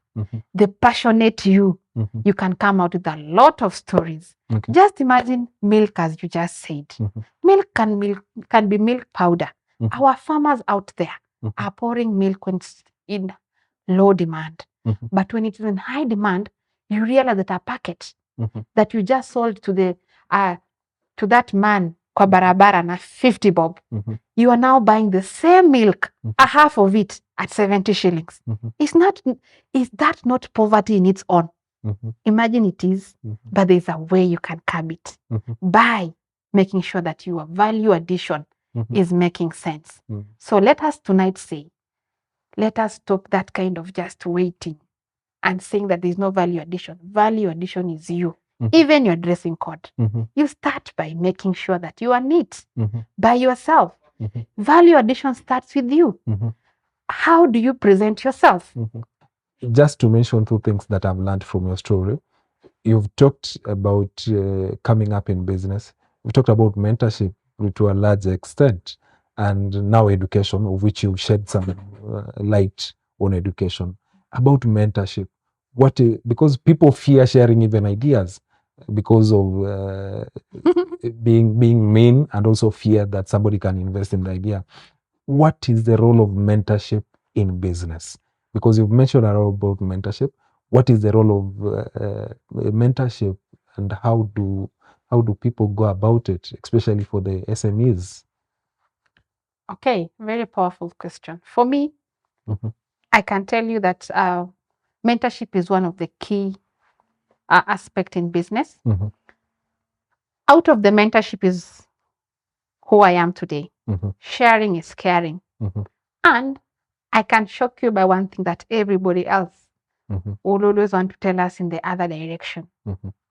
the passionate you. You can come out with a lot of stories. Okay. Just imagine milk, as you just said. Milk can be milk powder. Our farmers out there are pouring milk when it's in low demand. But when it is in high demand, you realize that a packet that you just sold to that man kwa barabara na 50 bob, you are now buying the same milk, a half of it at 70 shillings. Is that not poverty in its own? Imagine it is, but there's a way you can curb it by making sure that your value addition is making sense. So let us tonight say, let us stop that kind of just waiting and saying that there's no value addition. Value addition is you. Even your dressing code. You start by making sure that you are neat by yourself. Value addition starts with you. How do you present yourself? Just to mention two things that I've learned from your story. You've talked about coming up in business. You've talked about mentorship to a large extent, and now education, of which you've shed some light on education. About mentorship, because people fear sharing even ideas because of being mean, and also fear that somebody can invest in the idea. What is the role of mentorship in business? Because you've mentioned a lot about mentorship. What is the role of mentorship, and how do people go about it, especially for the SMEs? Okay, very powerful question. For me, I can tell you that mentorship is one of the key aspect in business. Out of the mentorship is who I am today. Sharing is caring. And I can shock you by one thing that everybody else will always want to tell us in the other direction.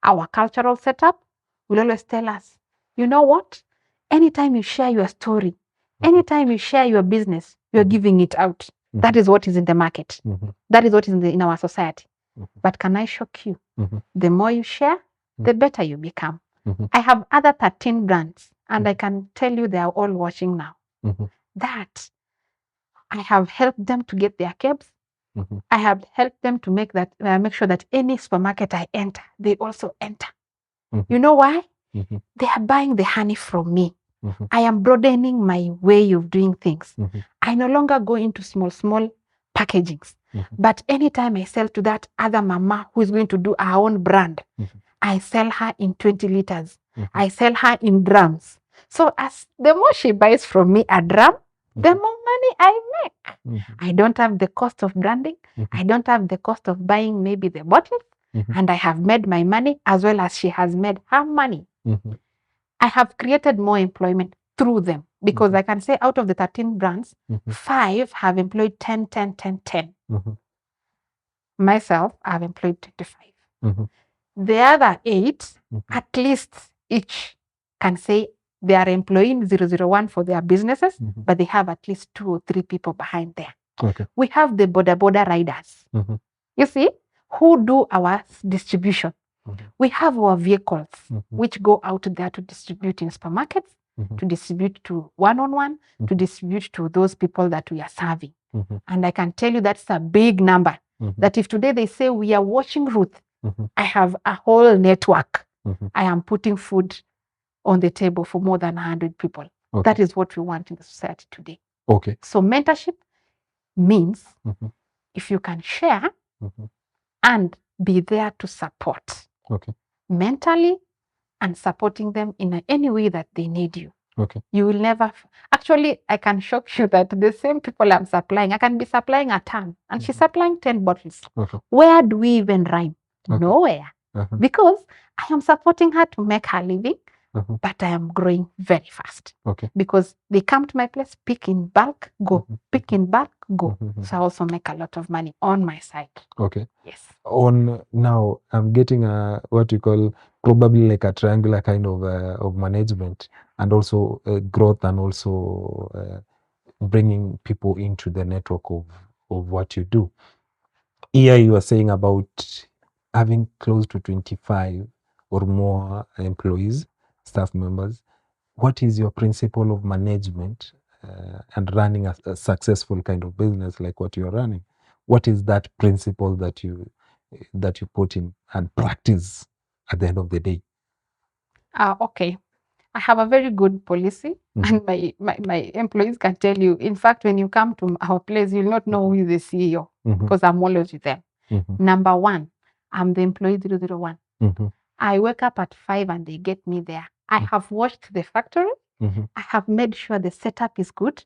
Our cultural setup will always tell us, you know what? Anytime you share your story, anytime you share your business, you're giving it out. That is what is in the market. That is what is in our society. But can I shock you? The more you share, the better you become. I have other 13 brands, and I can tell you they are all watching now. That I have helped them to get their cabs. I have helped them to make sure that any supermarket I enter, they also enter. You know why? They are buying the honey from me. I am broadening my way of doing things. I no longer go into small packagings. But anytime I sell to that other mama who is going to do her own brand, I sell her in 20 liters. I sell her in drums. So as the more she buys from me a drum, the more money I make. I don't have the cost of branding. I don't have the cost of buying maybe the bottles. And I have made my money as well as she has made her money. I have created more employment through them, because I can say out of the 13 brands, 5 have employed 10. Myself, I have employed 25. The other 8, at least each can say they are employing 001 for their businesses, but they have at least 2 or 3 people behind there. We have the border riders, you see, who do our distribution. We have our vehicles, which go out there to distribute in supermarkets, to distribute to one-on-one, to distribute to those people that we are serving. And I can tell you that's a big number. That if today they say we are watching Ruth, I have a whole network. I am putting food on the table for more than 100 people. That is what we want in the society today. So mentorship means if you can share and be there to support mentally and supporting them in any way that they need you. You will never, actually, I can shock you that the same people I'm supplying, I can be supplying a ton and she's supplying 10 bottles. Where do we even rhyme? Nowhere. Because I am supporting her to make her living, but I am growing very fast. Because they come to my place, pick in bulk, go. Pick in bulk, go. So I also make a lot of money on my side. Yes. On now, I'm getting what you call probably like a triangular kind of management, and also growth, and also bringing people into the network of what you do. Here you are saying about having close to 25 or more employees, staff members. What is your principle of management and running a successful kind of business like what you are running? What is that principle that you put in and practice at the end of the day? Okay. I have a very good policy, and my employees can tell you. In fact, when you come to our place, you'll not know who is the CEO, because I'm always with them. Number 1, I'm the employee 001. I wake up at 5 and they get me there. I have washed the factory. I have made sure the setup is good.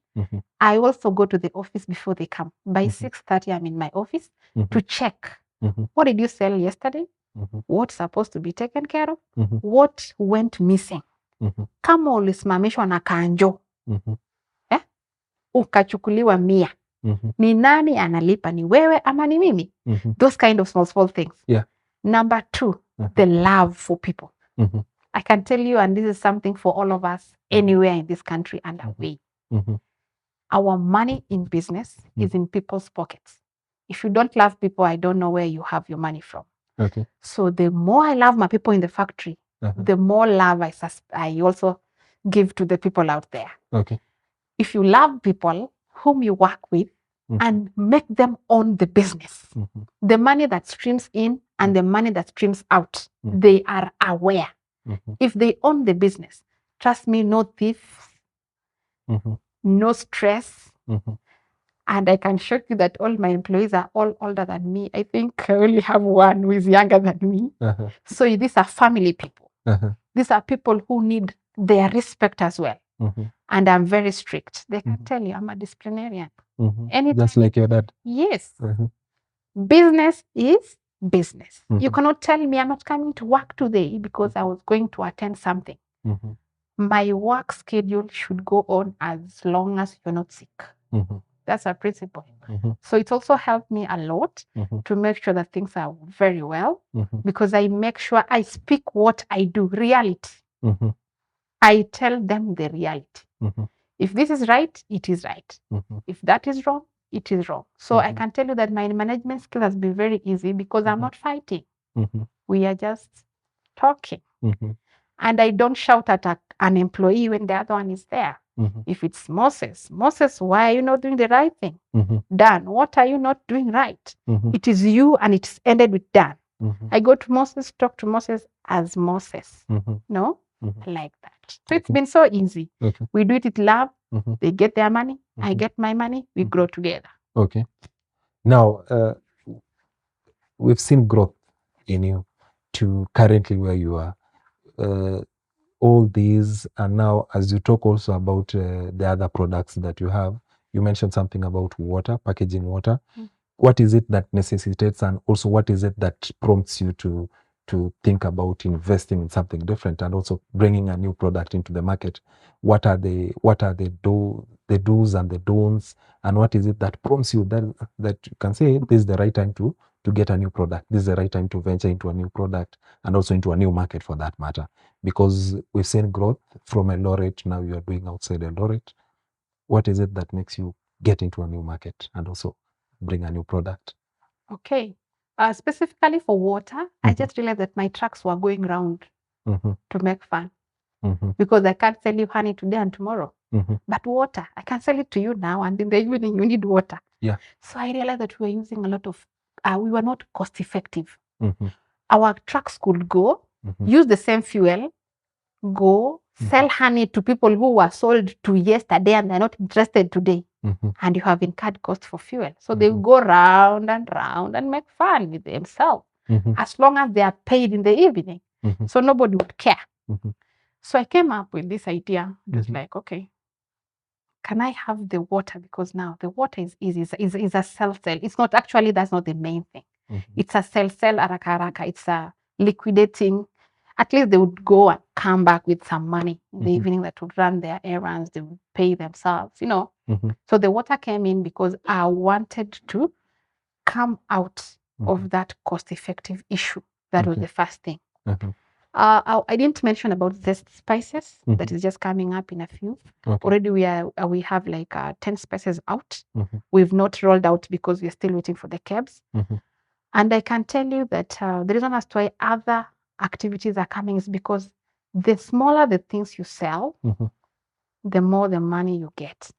I also go to the office before they come. By 6:30, I'm in my office to check. What did you sell yesterday? What's supposed to be taken care of? What went missing? Kama ulisimamishwa na kanjo, ukachukuliwa 100, ni nani analipa? Ni wewe ama ni mimi? Those kind of small things. Number 2, the love for people. I can tell you, and this is something for all of us anywhere in this country and away. Our money in business is in people's pockets. If you don't love people, I don't know where you have your money from. So the more I love my people in the factory, the more love I also give to the people out there. If you love people whom you work with, and make them own the business. The money that streams in and the money that streams out, they are aware. If they own the business, trust me, no thief, no stress. And I can show you that all my employees are all older than me. I think I only have one who is younger than me. So these are family people. These are people who need their respect as well. And I'm very strict. They can tell you I'm a disciplinarian. Just like your dad. Yes. Business is business. You cannot tell me I'm not coming to work today because I was going to attend something. My work schedule should go on as long as you're not sick. That's a principle. So it's also helped me a lot to make sure that things are very well, because I make sure I speak what I do, reality. I tell them the reality. If this is right, it is right. If that is wrong, it is wrong. So I can tell you that my management skill has been very easy because I'm not fighting. We are just talking. And I don't shout at an employee when the other one is there. If it's Moses, why are you not doing the right thing? Dan, what are you not doing right? It is you, and it's ended with Dan. I go to Moses, talk to Moses as Moses. No? I like that. So it's been so easy. We do it with love. They get their money. I get my money. We grow together. Okay. Now, we've seen growth in you to currently where you are. All these, and now as you talk also about the other products that you have, you mentioned something about water, packaging water. What is it that necessitates, and also what is it that prompts you to think about investing in something different and also bringing a new product into the market? What are the do's and the don'ts, and what is it that prompts you that you can say this is the right time to get a new product, this is the right time to venture into a new product and also into a new market for that matter? Because we've seen growth from a laureate, now you are doing outside a laureate. What is it that makes you get into a new market and also bring a new product? Okay. Specifically for water, I just realized that my trucks were going round to make fun. Because I can't sell you honey today and tomorrow. But water, I can sell it to you now, and in the evening you need water. Yeah. So I realized that we were using a lot of, we were not cost effective. Our trucks could go, use the same fuel, go, sell honey to people who were sold to yesterday and they're not interested today. And you have incurred cost for fuel. So they will go round and round and make fun with themselves, as long as they are paid in the evening. So nobody would care. So I came up with this idea. It was like, okay, can I have the water? Because now the water is easy. It's a sell. It's not actually, that's not the main thing. It's a sell haraka. It's a liquidating. At least they would go and come back with some money in the evening that would run their errands. They would pay themselves, you know. So the water came in because I wanted to come out of that cost-effective issue. That was the first thing. I didn't mention about zest spices. That is just coming up in a few. Already we have like 10 spices out. We've not rolled out because we're still waiting for the cabs. And I can tell you that the reason as to why other activities are coming is because the smaller the things you sell, the more the money you get.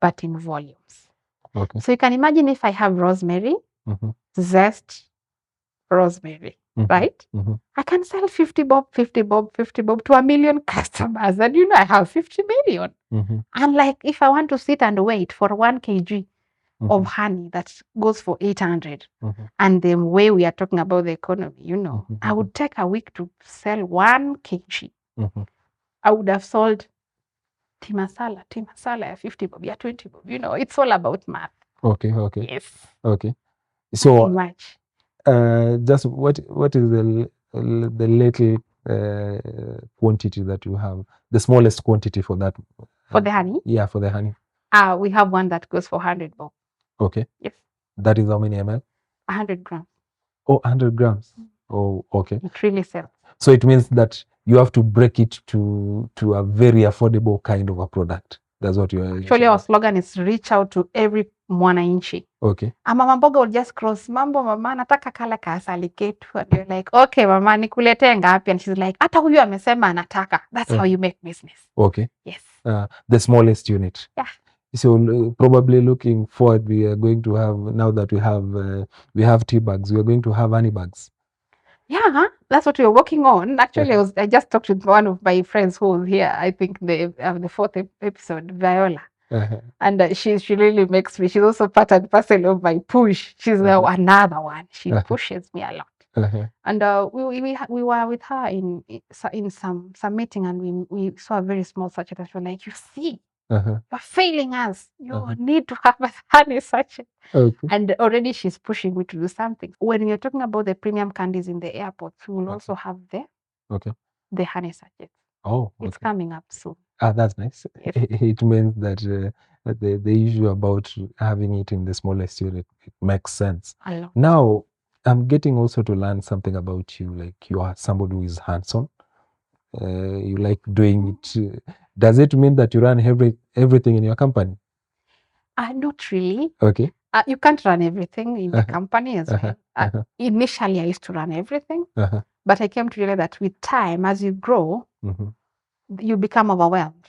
But in volumes. So you can imagine if I have rosemary, zest, rosemary, right? I can sell 50 bob to 1 million customers, and you know I have 50 million. And like if I want to sit and wait for 1 kg of honey that goes for 800, and the way we are talking about the economy, you know, I would take a week to sell 1 kg. I would have sold tea masala, 50 bob, 20 bob. You know, it's all about math. Yes. So much. Just what is the little quantity that you have, the smallest quantity for that? For the honey? Yeah, for the honey. We have one that goes for 100 bob. Okay. Yes. That is how many ml? 100 grams. Oh, 100 grams. Oh, okay. It really sells. So it means that you have to break it to a very affordable kind of a product. That's what you are. Actually, our slogan is reach out to every mwananchi. Okay. And Mama Mboga will just cross, mambo mama, nataka kala kaasali ketu. And you're like, okay mama, nikulete ngapi? And she's like, hata huyu amesema anataka. That's how you make business. Okay. Yes. The smallest unit. Yeah. So probably looking forward, we are going to have, now that we have tea bags, we are going to have honey bags. Yeah, that's what we're working on. Actually, I just talked with one of my friends who was here. I think the fourth episode, Viola. And she really makes me. She's also part and parcel of my push. She's another one. She pushes me a lot. And we were with her in some meeting, and we saw a very small sachet. And she was like, "You see, you're failing us. You need to have a honey sachet." Okay. And already she's pushing me to do something. When you're talking about the premium candies in the airport, we will also have the honey sachets. Oh, okay. It's coming up soon. Ah, that's nice. Yes. It means that the issue about having it in the smallest unit, it makes sense. A lot. Now, I'm getting also to learn something about you. Like, you are somebody who is hands-on. You like doing it. Does it mean that you run everything in your company? Not really. Okay. You can't run everything in the company as well. Initially, I used to run everything, but I came to realize that with time, as you grow, you become overwhelmed.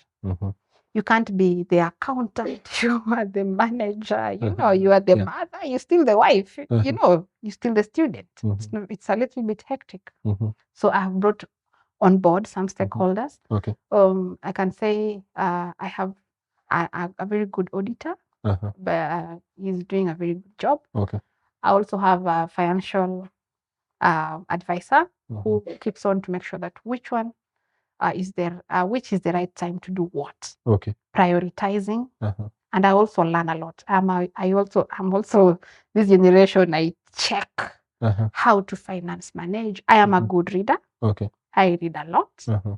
You can't be the accountant, you are the manager, you are the mother, you're still the wife, you're still the student. It's a little bit hectic. So I have brought on board some stakeholders. Okay. I can say I have a very good auditor, but he's doing a very good job. Okay. I also have a financial advisor who keeps on to make sure that which is the right time to do what. Okay. Prioritizing. And I also learn a lot. I'm also this generation. I check how to finance manage. I am a good reader. Okay. I read a lot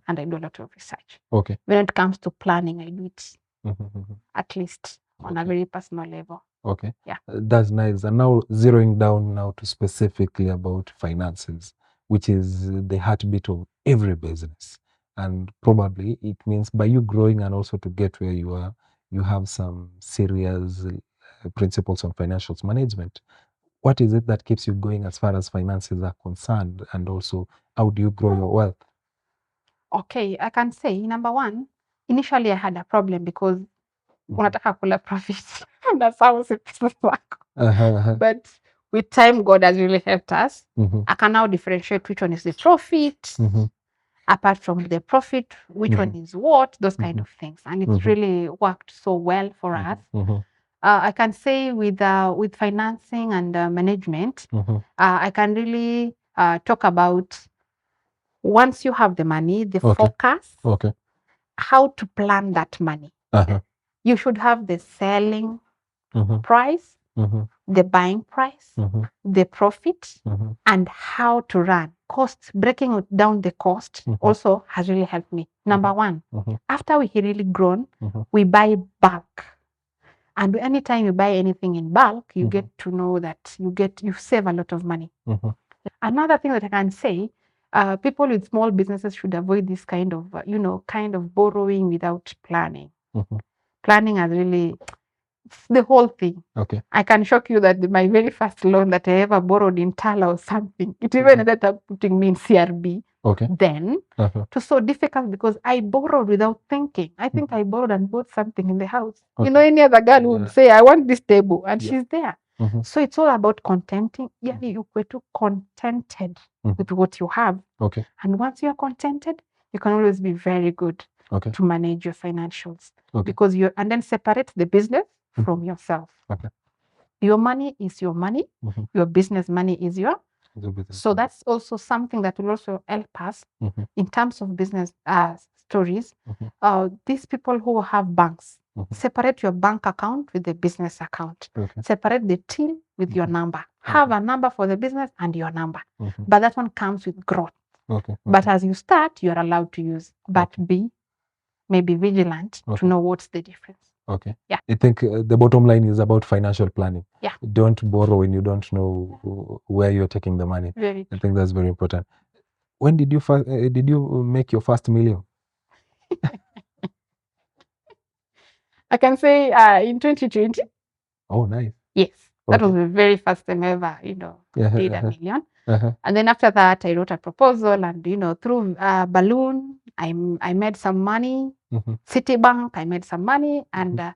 and I do a lot of research. Okay. When it comes to planning, I do it at least on a very personal level. Okay. Yeah. That's nice. And now zeroing down now to specifically about finances, which is the heartbeat of every business. And probably it means by you growing and also to get where you are, you have some serious principles on financials management. What is it that keeps you going as far as finances are concerned? And also, how do you grow your wealth? Okay, I can say number one, initially I had a problem because unataka kula profit. Unasahau si pesa zako. But with time, God has really helped us. I can now differentiate which one is the profit, apart from the profit, which one is what, those kind of things. And it's really worked so well for us. I can say with financing and management, I can really talk about once you have the money, the focus, how to plan that money. You should have the selling price, the buying price, the profit, and how to run. Costs, breaking it down the cost also has really helped me. Number one, after we really grown, we buy bulk. And anytime you buy anything in bulk, you get to know that you save a lot of money. Another thing that I can say, people with small businesses should avoid this kind of borrowing without planning. Planning has really, it's the whole thing. Okay. I can shock you that my very first loan that I ever borrowed in Tala or something, it even ended up putting me in CRB. Okay. Then it was so difficult because I borrowed without thinking. I think I borrowed and bought something in the house. Okay. Any other girl would say, I want this table, and she's there. So it's all about contenting. Yeah, you were too contented with what you have. Okay. And once you're contented, you can always be very good to manage your financials. Because and then separate the business from yourself. Okay. Your money is your money. Your business money is your. So that's also something that will also help us in terms of business stories. These people who have banks, separate your bank account with the business account. Separate the till with your number. Have a number for the business and your number. But that one comes with growth. But as you start, you're allowed to use. But be maybe vigilant to know what's the difference. Okay. Yeah. I think the bottom line is about financial planning. Yeah. Don't borrow when you don't know where you're taking the money. Very true. I think that's very important. When did you make your first million? I can say in 2020. Oh, nice. Yes. That was the very first time ever, did a million. And then after that, I wrote a proposal, and through Balloon, I made some money. Citibank, I made some money, and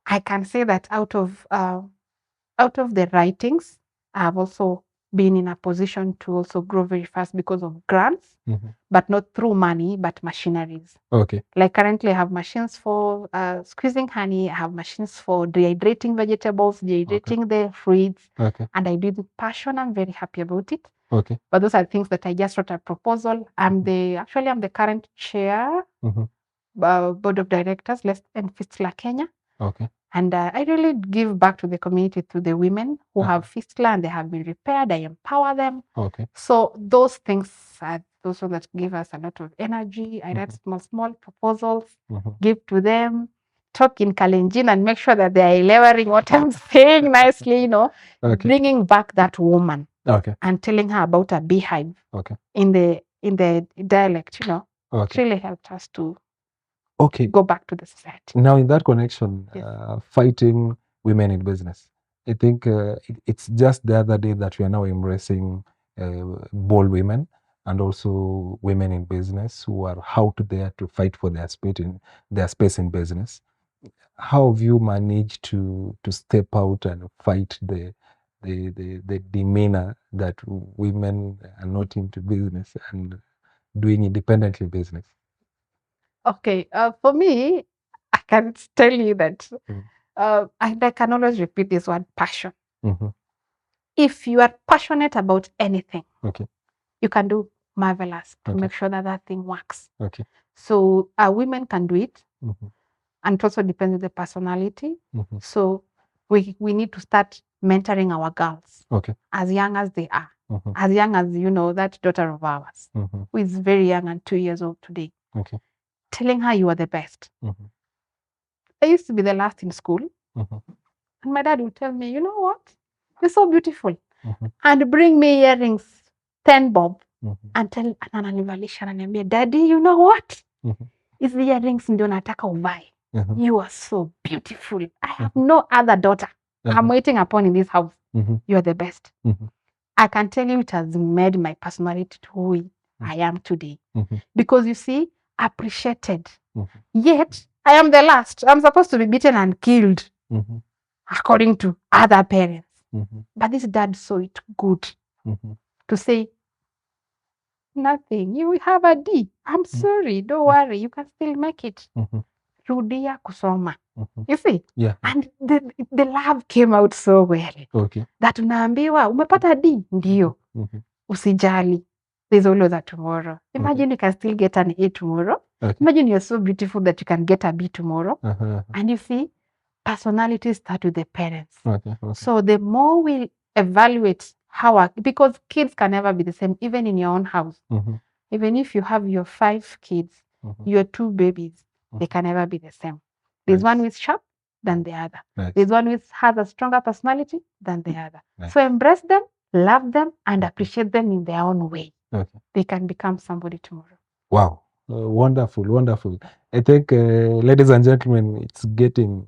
I can say that out of the writings, I have also been in a position to also grow very fast because of grants, but not through money, but machineries. Okay. Like currently I have machines for squeezing honey, I have machines for dehydrating vegetables, dehydrating the fruits, and I do it with passion. I'm very happy about it. Okay. But those are things that I just wrote a proposal. I'm the current chair, board of directors, Less and Fistula Kenya. Okay. And I really give back to the community through the women who have fistula and they have been repaired. I empower them. Okay. So those things are those that give us a lot of energy. I write small proposals, give to them, talk in Kalenjin and make sure that they are delivering what I'm saying nicely, bringing back that woman and telling her about a beehive in the dialect, It really helped us to go back to the society. Now, in that connection, Yes. fighting women in business, I think it's just the other day that we are now embracing bold women and also women in business who are out there to fight for their space in business. How have you managed to step out and fight the demeanor that women are not into business and doing independently business? Okay, for me, I can tell you that I can always repeat this word passion. If you are passionate about anything, you can do marvelous to make sure that that thing works. So women can do it, and it also depends on the personality. So we need to start mentoring our girls as young as they are, as young as that daughter of ours who is very young and 2 years old today. Telling her you are the best. I used to be the last in school, and my dad would tell me, you know what, you're so beautiful, and bring me earrings 10 bob and tell ananivalisha ananiambia, daddy, you know what, hizi earrings ndio nataka uvae. You are so beautiful. I have no other daughter I'm waiting upon in this house. You are the best. I can tell you it has made my personality to who I am today. Because you see, appreciated. Yet, I am the last. I'm supposed to be beaten and killed according to other parents. But this dad saw it good to say, nothing. You have a D. I'm sorry. Don't worry. You can still make it. Rudia kusoma. You see? Yeah. And the love came out so well. That unaambiwa, umepata D? Ndio. Usijali. There's always a tomorrow. Imagine you can still get an A tomorrow. Imagine you're so beautiful that you can get a B tomorrow. And you see, personalities start with the parents. So the more we evaluate because kids can never be the same, even in your own house. Even if you have your 5 kids, your 2 babies, they can never be the same. There's one with sharp than the other. There's one with has a stronger personality than the other. So embrace them, love them, and appreciate them in their own way. They can become somebody tomorrow. Wow. Wonderful, wonderful. I think, ladies and gentlemen, it's getting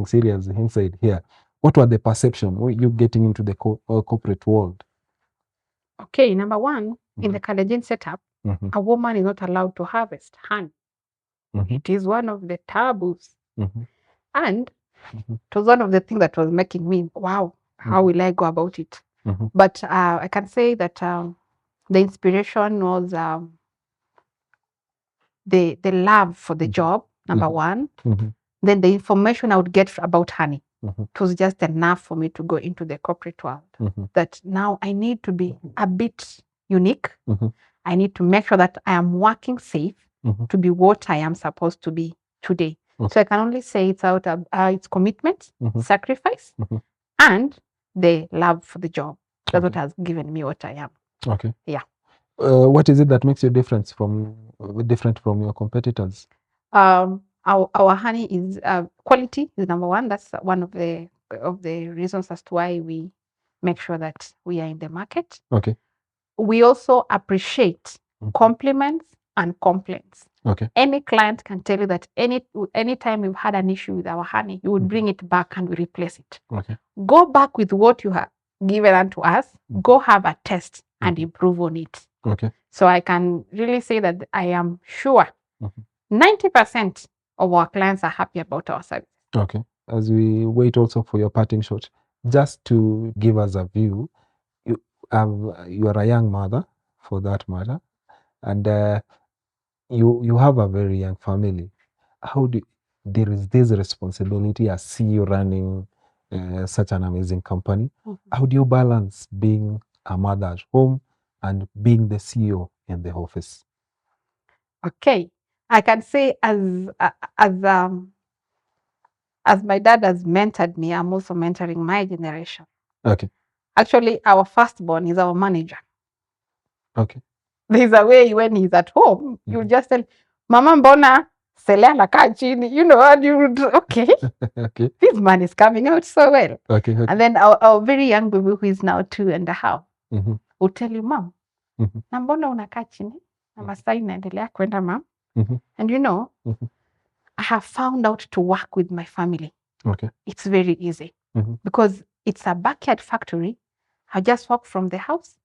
serious inside here. What were the perception? You getting into the corporate world? Okay, number one, in the Kalenjin setup, a woman is not allowed to harvest honey. It is one of the taboos. And it was one of the things that was making me, wow, how will I go about it? But I can say that the inspiration was the love for the job, number one. Then the information I would get about honey. It was just enough for me to go into the corporate world. That now I need to be a bit unique. I need to make sure that I am working safe to be what I am supposed to be today. So I can only say it's out of it's commitment, sacrifice, and the love for the job. That's what has given me what I am. Okay. Yeah. What is it that makes you different from your competitors? Our honey is quality is number one. That's one of the reasons as to why we make sure that we are in the market. Okay. We also appreciate compliments and complaints. Okay. Any client can tell you that any time we've had an issue with our honey, you would bring it back and we replace it. Okay. Go back with what you have given unto us. Go have a test and improve on it. Okay. So I can really say that I am sure 90% of our clients are happy about our service. Okay. as we wait also for your parting shot, just to give us a view, you you are a young mother, for that matter, and you have a very young family. How do there is this responsibility as CEO running such an amazing company? How do you balance being a mother at home and being the CEO in the office? Okay, I can say as my dad has mentored me, I'm also mentoring my generation. Okay. Actually, our firstborn is our manager. Okay. There's a way when he's at home, you just tell, Mama mbona Sele anakaa chini, you know, and you would, okay, Okay. this man is coming out so well. Okay. Okay. And then our very young baby, who is now 2.5, Mhm. will tell you, Mom, Mhm. na mbona unakaa chini? Na masaa inaendelea kwenda, Mom. Mhm. And you know, Mhm. I have found out to work with my family. Okay. It's very easy because it's a backyard factory. I just walk from the house,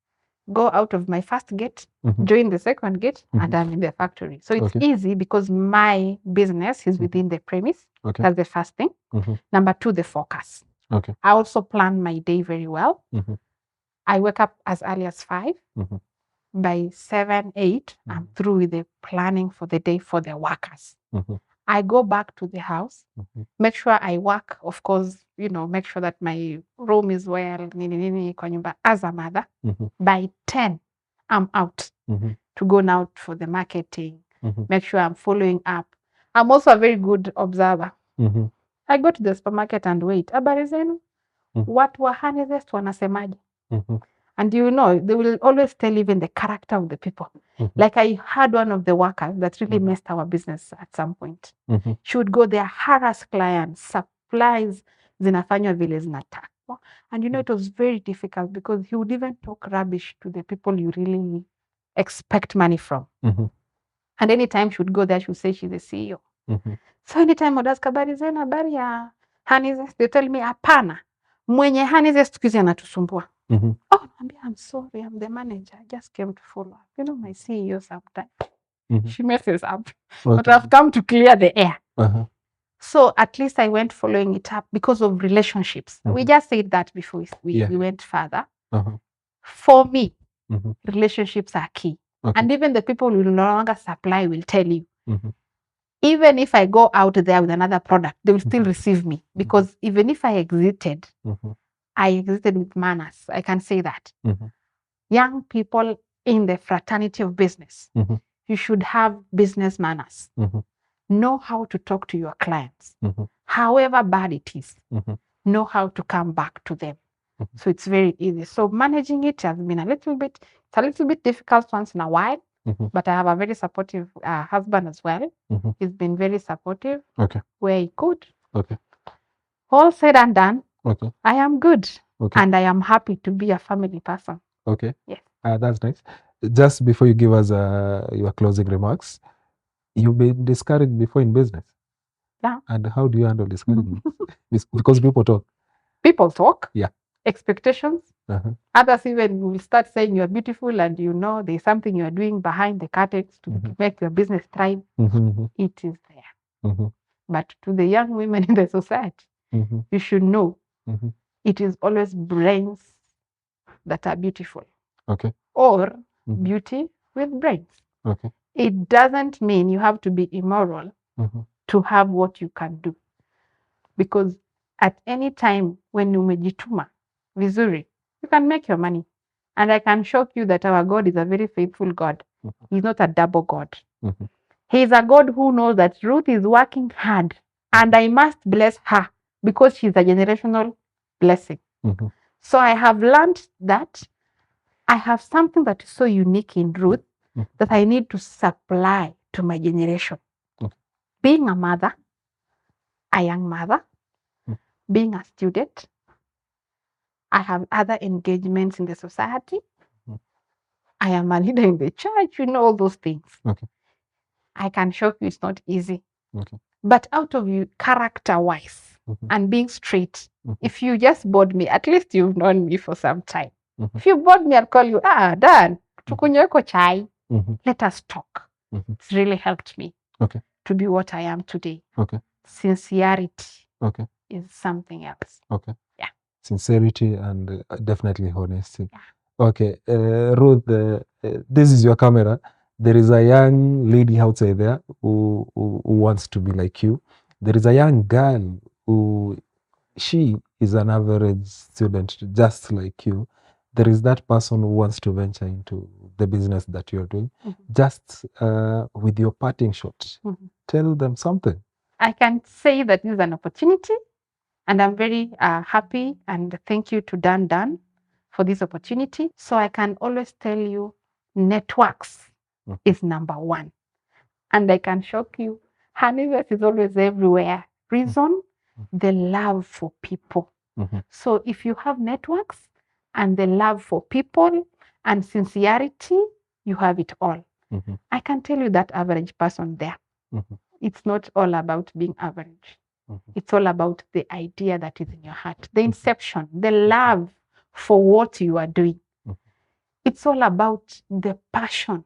go out of my first gate, join the second gate, and I'm in the factory. So it's easy because my business is within the premise. Okay. That's the first thing. Number 2, the focus. Okay. I also plan my day very well. I wake up as early as 5. By 7, 8, I'm through with the planning for the day for the workers. I go back to the house, make sure I work, of course, you know, make sure that my room is well, nini kwa nyumba as a mother. By 10, I'm out to go now for the marketing, make sure I'm following up. I'm also a very good observer. I go to the supermarket and wait. Habari zenu? Watu wa Honeyzest wanasemaje? And you know, they will always tell even the character of the people. Like I had one of the workers that really messed our business at some point. She would go there, harass clients, supplies zinafanywa vile zinatakwa. And you know, it was very difficult because he would even talk rubbish to the people you really expect money from. And anytime she would go there, she would say she's the CEO. So anytime I'd ask, habari zenu, habari ya Honeyzest, they tell me, hapana, mwenye Honeyzest siku hizi anatusumbua. Oh, I'm sorry, I'm the manager. I just came to follow up. You know, my CEO sometimes, she messes up. But I've come to clear the air. So at least I went following it up because of relationships. We just said that before we went further. For me, relationships are key. And even the people who no longer supply will tell you. Even if I go out there with another product, they will still receive me. Because even if I exited with manners. I can say that. Young people in the fraternity of business, you should have business manners. Know how to talk to your clients. However bad it is, know how to come back to them. So it's very easy. So managing it has been a little bit difficult once in a while, but I have a very supportive husband as well. He's been very supportive where he could. All said and done, I am good. And I am happy to be a family person. Okay. Yes. That's nice. Just before you give us your closing remarks, you've been discouraged before in business. Yeah. And how do you handle discouragement? Because people talk. People talk. Yeah. Expectations. Others even will start saying you're beautiful and you know there's something you're doing behind the curtains to make your business thrive. It is there. But to the young women in the society, you should know it is always brains that are beautiful. Okay. Or beauty with brains. Okay. It doesn't mean you have to be immoral to have what you can do. Because at any time when umejituma vizuri, you can make your money. And I can shock you that our God is a very faithful God. He's not a double God. He's a God who knows that Ruth is working hard and I must bless her because she's a generational blessing. So I have learned that I have something that is so unique in Ruth that I need to supply to my generation. Being a mother, a young mother, being a student, I have other engagements in the society. I am a leader in the church, you know, all those things. I can show you it's not easy. But out of you, character-wise and being straight, if you just bored me, at least you've known me for some time. If you bored me, I'll call you, Dan, tukunyeko chai. Let us talk. It's really helped me to be what I am today. Sincerity is something else. Okay. Yeah. Sincerity and definitely honesty. Yeah. Okay. Ruth, this is your camera. There is a young lady outside there who wants to be like you. There is a young girl who, she is an average student just like you. There is that person who wants to venture into the business that you're doing. Just with your parting shot, tell them something. I can say that this is an opportunity, and I'm very happy, and thank you to Dan for this opportunity. So I can always tell you, networks is number one. And I can shock you, happiness is always everywhere. Reason, the love for people. So if you have networks and the love for people and sincerity, you have it all. I can tell you that average person there. It's not all about being average. It's all about the idea that is in your heart, the inception, the love for what you are doing. It's all about the passion.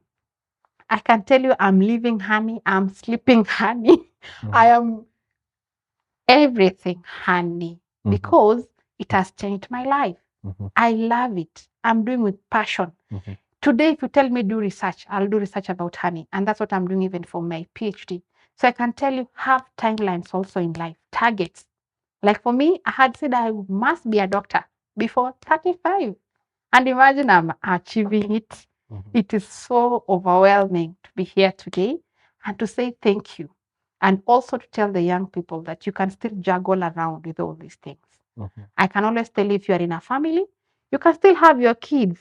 I can tell you, I'm living honey, I'm sleeping honey, I am everything honey, because it has changed my life. I love it. I'm doing with passion. Today, if you tell me do research, I'll do research about honey. And that's what I'm doing even for my PhD. So I can tell you, have timelines also in life, targets. Like for me, I had said I must be a doctor before 35. And imagine I'm achieving it. It is so overwhelming to be here today and to say thank you. And also to tell the young people that you can still juggle around with all these things. I can always tell you, if you are in a family, you can still have your kids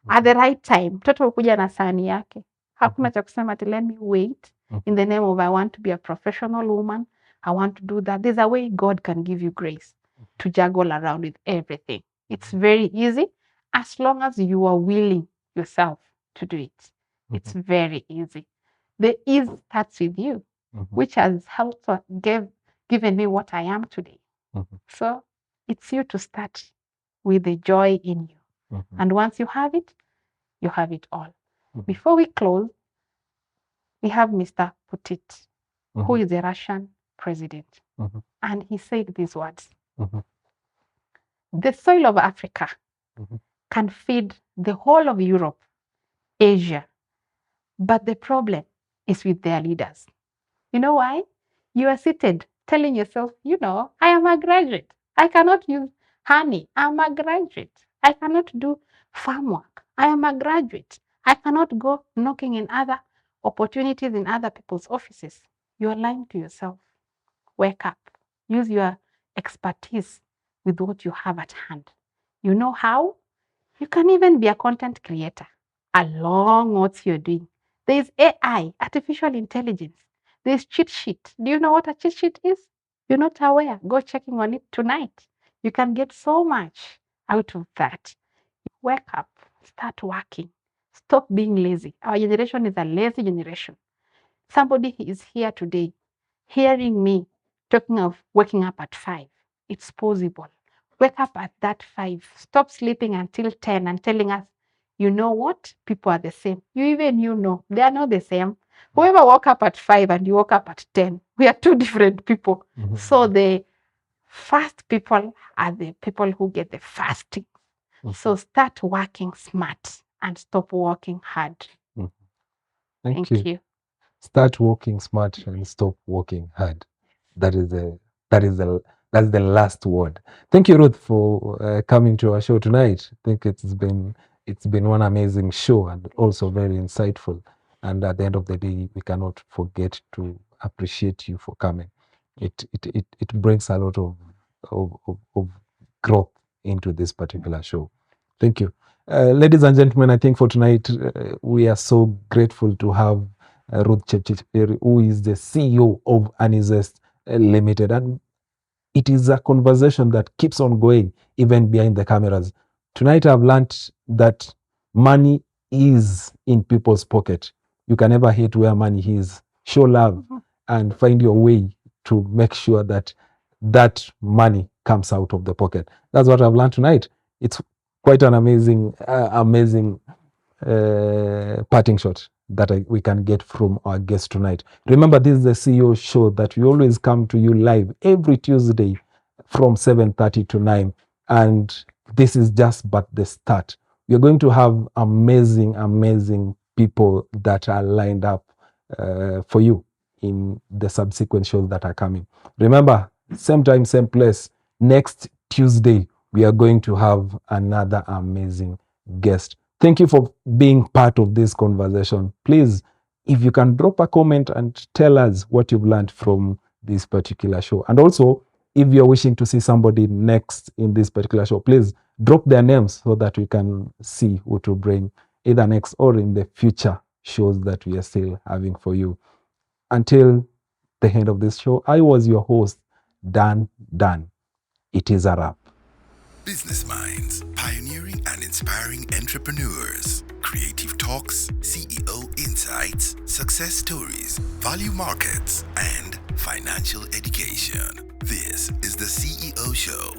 at the right time. Mtoto ukuja na sahani yake. Hakuna cha kusema ati let me wait in the name of I want to be a professional woman. I want to do that. There's a way God can give you grace to juggle around with everything. It's very easy as long as you are willing yourself to do it. It's very easy. The ease starts with you, which has helped given me what I am today. So it's you to start with the joy in you. And once you have it all. Before we close, we have Mr. Putin, who is the Russian president. And he said these words. The soil of Africa can feed the whole of Europe, Asia. But the problem is with their leaders. You know why? You are seated telling yourself, I am a graduate. I cannot use honey. I'm a graduate. I cannot do farm work. I am a graduate. I cannot go knocking in other opportunities in other people's offices. You are lying to yourself. Wake up. Use your expertise with what you have at hand. You know how? You can even be a content creator along what you're doing. There's AI, artificial intelligence. There's cheat sheet. Do you know what a cheat sheet is? You're not aware. Go checking on it tonight. You can get so much out of that. Wake up. Start working. Stop being lazy. Our generation is a lazy generation. Somebody is here today hearing me talking of waking up at 5. It's possible. Wake up at that 5. Stop sleeping until 10 and telling us, you know what? People are the same. They are not the same. Whoever woke up at 5 and you woke up at 10, we are two different people. So the fast people are the people who get the fasting. So start working smart and stop working hard. Thank you. Start working smart and stop working hard. That's the last word. Thank you, Ruth, for coming to our show tonight. I think it's been one amazing show and also very insightful. And at the end of the day, we cannot forget to appreciate you for coming. It brings a lot of growth into this particular show. Thank you. Ladies and gentlemen, I think for tonight, we are so grateful to have Ruth Jepchirchir, who is the CEO of Anizest Limited. And it is a conversation that keeps on going, even behind the cameras. Tonight, I've learned that money is in people's pocket. You can never hate where money is. Show love and find your way to make sure that that money comes out of the pocket. That's what I've learned tonight. It's quite an amazing parting shot that we can get from our guest tonight. Remember, this is the CEO show that we always come to you live every Tuesday from 7:30 to 9. And this is just but the start. We're going to have amazing people that are lined up for you in the subsequent shows that are coming. Remember, same time, same place. Next Tuesday, we are going to have another amazing guest. Thank you for being part of this conversation. Please, if you can drop a comment and tell us what you've learned from this particular show. And also, if you're wishing to see somebody next in this particular show, please drop their names so that we can see who to bring either next or in the future shows that we are still having for you. Until the end of this show, I was your host, Dan. It is a wrap. Business Minds, pioneering and inspiring entrepreneurs. Creative talks, CEO insights, success stories, value markets, and financial education. This is the CEO Show.